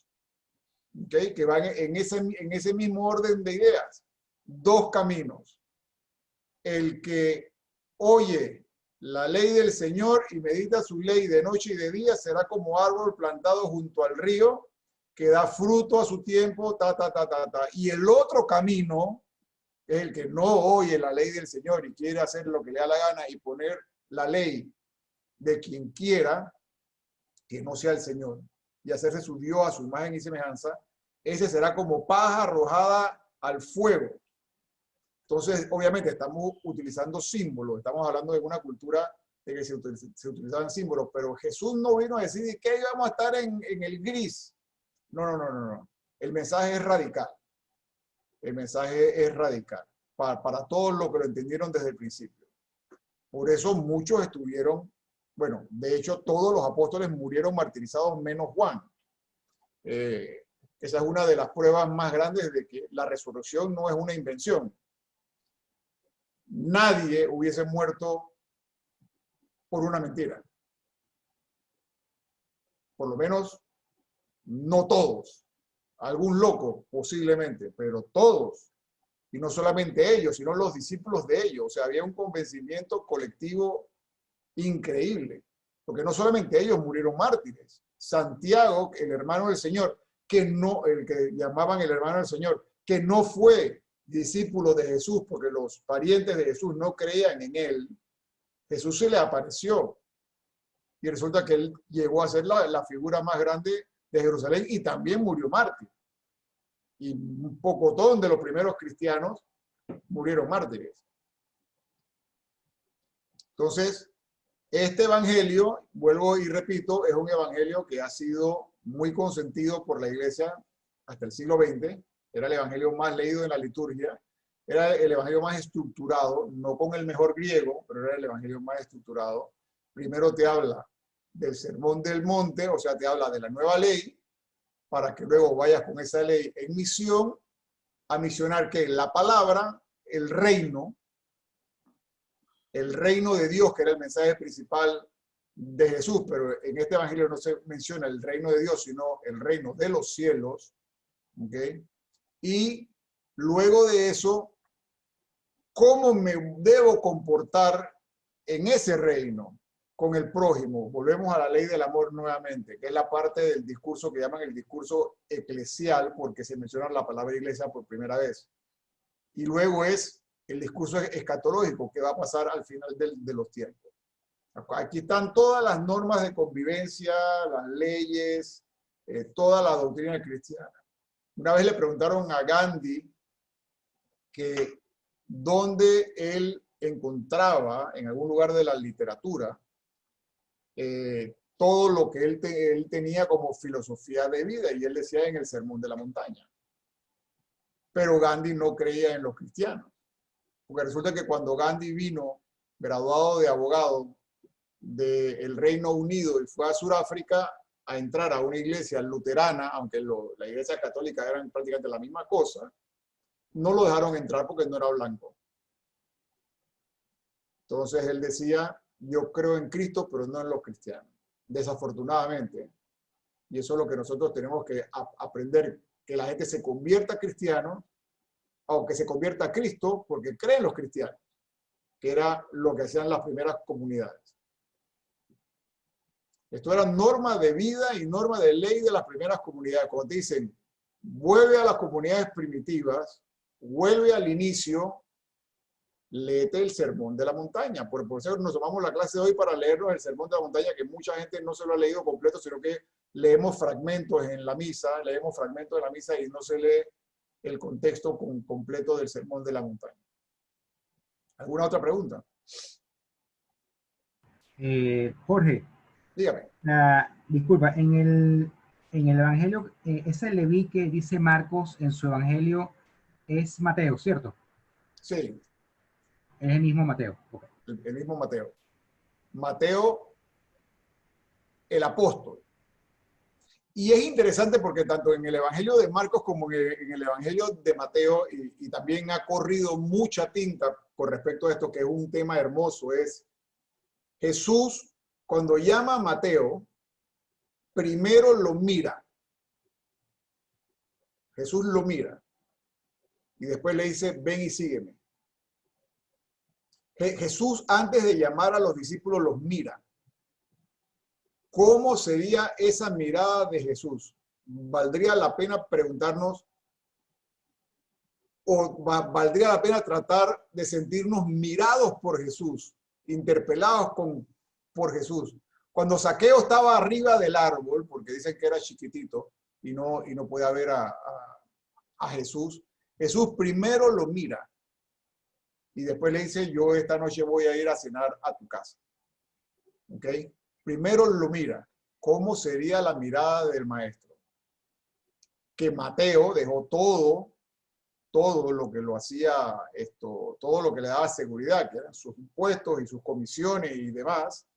B: ¿okay? Que van en ese mismo orden de ideas. Dos caminos. El que oye la ley del Señor y medita su ley de noche y de día será como árbol plantado junto al río, que da fruto a su tiempo, Y el otro camino es el que no oye la ley del Señor y quiere hacer lo que le da la gana y poner la ley de quien quiera, que no sea el Señor, y hacerse su Dios a su imagen y semejanza. Ese será como paja arrojada al fuego. Entonces, obviamente, estamos utilizando símbolos, estamos hablando de una cultura de que se utilizaban símbolos, pero Jesús no vino a decir que íbamos a estar en el gris. No. El mensaje es radical. El mensaje es radical para todos los que lo entendieron desde el principio. Por eso muchos estuvieron, bueno, de hecho, todos los apóstoles murieron martirizados menos Juan. Esa es una de las pruebas más grandes de que la resurrección no es una invención. Nadie hubiese muerto por una mentira. Por lo menos, no todos. Algún loco, posiblemente, pero todos. Y no solamente ellos, sino los discípulos de ellos. O sea, había un convencimiento colectivo increíble. Porque no solamente ellos murieron mártires. Santiago, el hermano del Señor, el que llamaban el hermano del Señor, que no fue discípulo de Jesús, porque los parientes de Jesús no creían en él, Jesús se le apareció. Y resulta que él llegó a ser la figura más grande de Jerusalén y también murió mártir. Y un pocotón de los primeros cristianos murieron mártires. Entonces, este evangelio, vuelvo y repito, es un evangelio que ha sido muy consentido por la iglesia hasta el siglo XX. Era el evangelio más leído en la liturgia. Era el evangelio más estructurado, no con el mejor griego, pero era el evangelio más estructurado. Primero te habla del Sermón del Monte, o sea, te habla de la nueva ley, para que luego vayas con esa ley en misión, a misionar que la palabra, el reino de Dios, que era el mensaje principal de Jesús, pero en este evangelio no se menciona el reino de Dios, sino el reino de los cielos, ¿ok? Y luego de eso, ¿cómo me debo comportar en ese reino con el prójimo? Volvemos a la ley del amor nuevamente, que es la parte del discurso que llaman el discurso eclesial, porque se menciona la palabra iglesia por primera vez. Y luego es el discurso escatológico, que va a pasar al final de los tiempos. Aquí están todas las normas de convivencia, las leyes, toda la doctrina cristiana. Una vez le preguntaron a Gandhi que dónde él encontraba, en algún lugar de la literatura, todo lo que él tenía como filosofía de vida, y él decía en el Sermón de la Montaña. Pero Gandhi no creía en los cristianos, porque resulta que cuando Gandhi vino graduado de abogado del Reino Unido y fue a Sudáfrica a entrar a una iglesia luterana, aunque la iglesia católica eran prácticamente la misma cosa, no lo dejaron entrar porque no era blanco. Entonces él decía, yo creo en Cristo, pero no en los cristianos. Desafortunadamente. Y eso es lo que nosotros tenemos que aprender, que la gente se convierta a cristiano, o que se convierta a Cristo, porque creen los cristianos, que era lo que hacían las primeras comunidades. Esto era norma de vida y norma de ley de las primeras comunidades. Cuando te dicen, vuelve a las comunidades primitivas, vuelve al inicio, léete el Sermón de la Montaña. Por eso nos tomamos la clase de hoy para leernos el Sermón de la Montaña, que mucha gente no se lo ha leído completo, sino que leemos fragmentos en la misa, y no se lee el contexto completo del Sermón de la Montaña. ¿Alguna otra pregunta?
D: Jorge.
B: Dígame.
D: Disculpa, en el Evangelio, ese Leví que dice Marcos en su Evangelio es Mateo, ¿cierto?
B: Sí.
D: Es el mismo Mateo. Okay.
B: El mismo Mateo. Mateo, el apóstol. Y es interesante porque tanto en el Evangelio de Marcos como en el Evangelio de Mateo, y también ha corrido mucha tinta con respecto a esto, que es un tema hermoso, es Jesús, cuando llama a Mateo, primero lo mira. Jesús lo mira. Y después le dice, ven y sígueme. Jesús, antes de llamar a los discípulos, los mira. ¿Cómo sería esa mirada de Jesús? ¿Valdría la pena preguntarnos o valdría la pena tratar de sentirnos mirados por Jesús, interpelados por Jesús? Cuando Zaqueo estaba arriba del árbol, porque dicen que era chiquitito y no podía ver a Jesús, Jesús primero lo mira y después le dice, yo esta noche voy a ir a cenar a tu casa. ¿Ok? Primero lo mira. ¿Cómo sería la mirada del maestro? Que Mateo dejó todo lo que lo hacía, todo lo que le daba seguridad, que eran sus impuestos y sus comisiones y demás,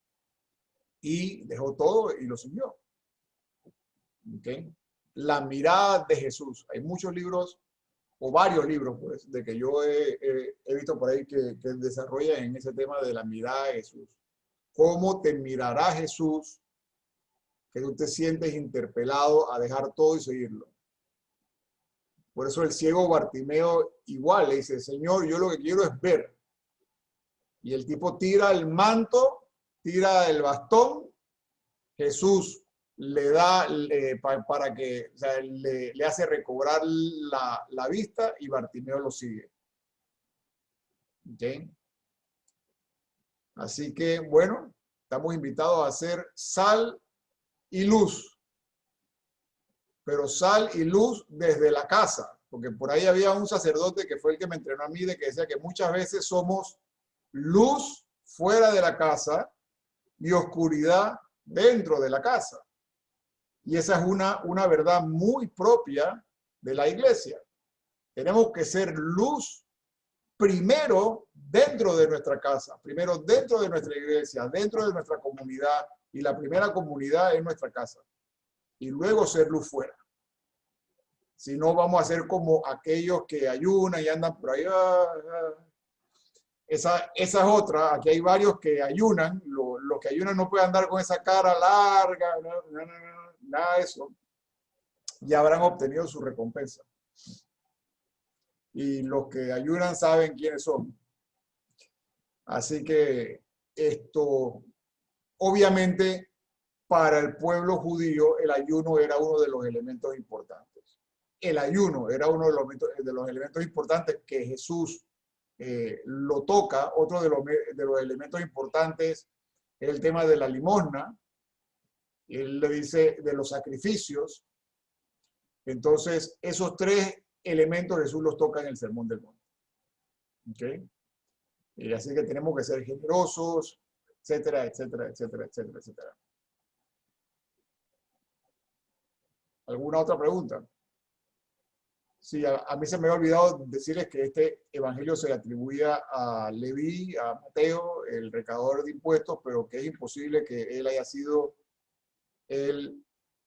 B: y dejó todo y lo siguió. ¿Okay? La mirada de Jesús. Hay muchos libros, o varios libros, pues, de que yo he visto por ahí que desarrollan en ese tema de la mirada de Jesús. ¿Cómo te mirará Jesús que tú te sientes interpelado a dejar todo y seguirlo? Por eso el ciego Bartimeo igual le dice, Señor, yo lo que quiero es ver. Y el tipo tira el manto, tira el bastón, Jesús le da para que, o sea, le hace recobrar la vista y Bartimeo lo sigue. ¿Okay? Así que, bueno, estamos invitados a ser sal y luz. Pero sal y luz desde la casa. Porque por ahí había un sacerdote que fue el que me entrenó a mí, de que decía que muchas veces somos luz fuera de la casa y oscuridad dentro de la casa. Y esa es una verdad muy propia de la iglesia. Tenemos que ser luz primero dentro de nuestra casa, primero dentro de nuestra iglesia, dentro de nuestra comunidad, y la primera comunidad es nuestra casa, y luego ser luz fuera. Si no, vamos a ser como aquellos que ayunan y andan por ahí. Esa es otra. Aquí hay varios que ayunan. Los que ayunan no pueden andar con esa cara larga, nada de eso. Ya habrán obtenido su recompensa. Y los que ayunan saben quiénes son. Así que esto, obviamente, para el pueblo judío, el ayuno era uno de los elementos importantes. El ayuno era uno de los elementos importantes que Jesús lo toca. Otro de los elementos importantes es el tema de la limosna. Él le dice de los sacrificios. Entonces, esos tres elementos Jesús los toca en el Sermón del Monte. ¿Okay? Y así que tenemos que ser generosos, etcétera, etcétera, etcétera, etcétera, etcétera. ¿Alguna otra pregunta? Sí, a mí se me había olvidado decirles que este evangelio se le atribuía a Leví, a Mateo, el recaudador de impuestos, pero que es imposible que él haya sido el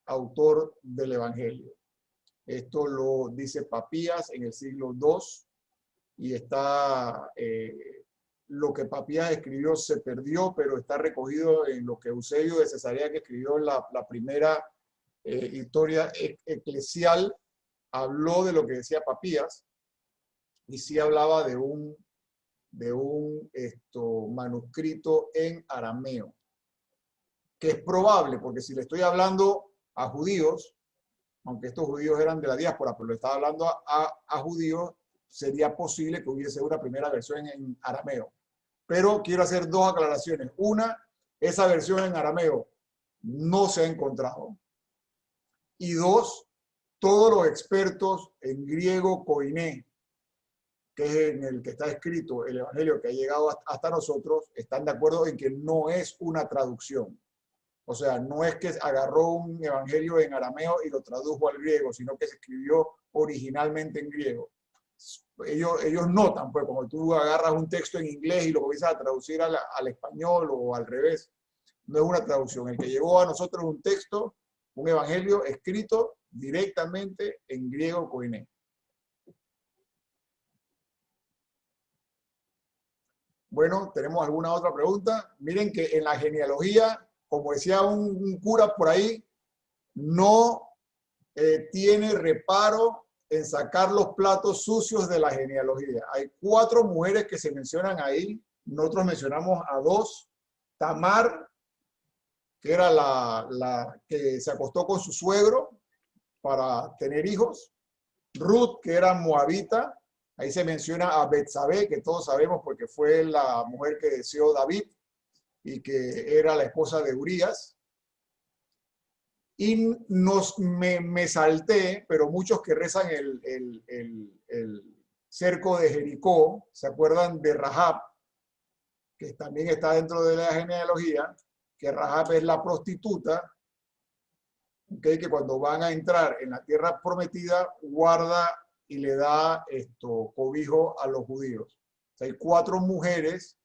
B: autor del evangelio. Esto lo dice Papías en el siglo II y está, lo que Papías escribió se perdió, pero está recogido en lo que Eusebio de Cesarea, que escribió la primera historia eclesial, habló de lo que decía Papías y sí hablaba de un manuscrito en arameo, que es probable, porque si le estoy hablando a judíos, aunque estos judíos eran de la diáspora, pero le estaba hablando a judíos, sería posible que hubiese una primera versión en arameo. Pero quiero hacer dos aclaraciones. Una, esa versión en arameo no se ha encontrado. Y dos, todos los expertos en griego koiné, que es en el que está escrito el evangelio que ha llegado hasta nosotros, están de acuerdo en que no es una traducción. O sea, no es que agarró un evangelio en arameo y lo tradujo al griego, sino que se escribió originalmente en griego. Ellos notan, pues, como tú agarras un texto en inglés y lo comienzas a traducir al español o al revés, no es una traducción. El que llegó a nosotros es un texto, un evangelio escrito directamente en griego koiné. Bueno, ¿tenemos alguna otra pregunta? Miren que en la genealogía, como decía un cura por ahí, no tiene reparo en sacar los platos sucios de la genealogía. Hay 4 mujeres que se mencionan ahí. Nosotros mencionamos a 2. Tamar, que era la que se acostó con su suegro para tener hijos. Ruth, que era moabita. Ahí se menciona a Betsabé, que todos sabemos porque fue la mujer que deseó David y que era la esposa de Urías. Y me salté, pero muchos que rezan el cerco de Jericó, ¿se acuerdan de Rahab? Que también está dentro de la genealogía, que Rahab es la prostituta, ¿okay? Que cuando van a entrar en la tierra prometida, guarda y le da cobijo a los judíos. O sea, hay 4 mujeres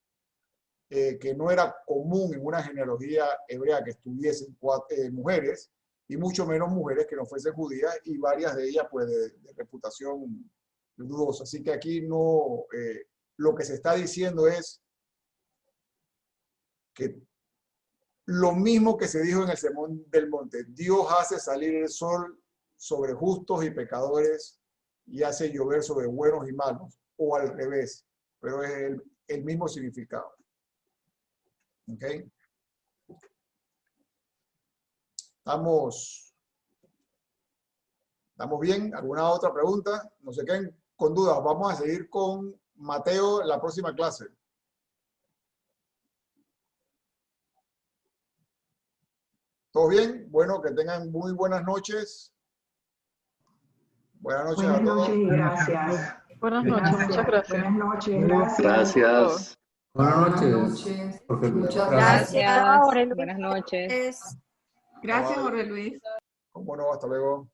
B: que no era común en una genealogía hebrea que estuviesen mujeres, y mucho menos mujeres que no fuesen judías, y varias de ellas pues de reputación dudosa. Así que aquí no, lo que se está diciendo es que lo mismo que se dijo en el Sermón del Monte: Dios hace salir el sol sobre justos y pecadores y hace llover sobre buenos y malos, o al revés, pero es el mismo significado. ¿Ok? ¿Estamos bien? ¿Alguna otra pregunta? No se queden con dudas. Vamos a seguir con Mateo en la próxima clase. ¿Todo bien? Bueno, que tengan muy buenas noches. Buenas noches a todos.
F: Buenas noches y gracias.
E: Buenas noches, muchas gracias.
F: Buenas noches, gracias.
K: Gracias.
L: Buenas noches.
F: Muchas
H: Gracias.
I: Jorge Luis.
H: Buenas noches.
A: Gracias, Jorge Luis.
B: Bueno, hasta luego.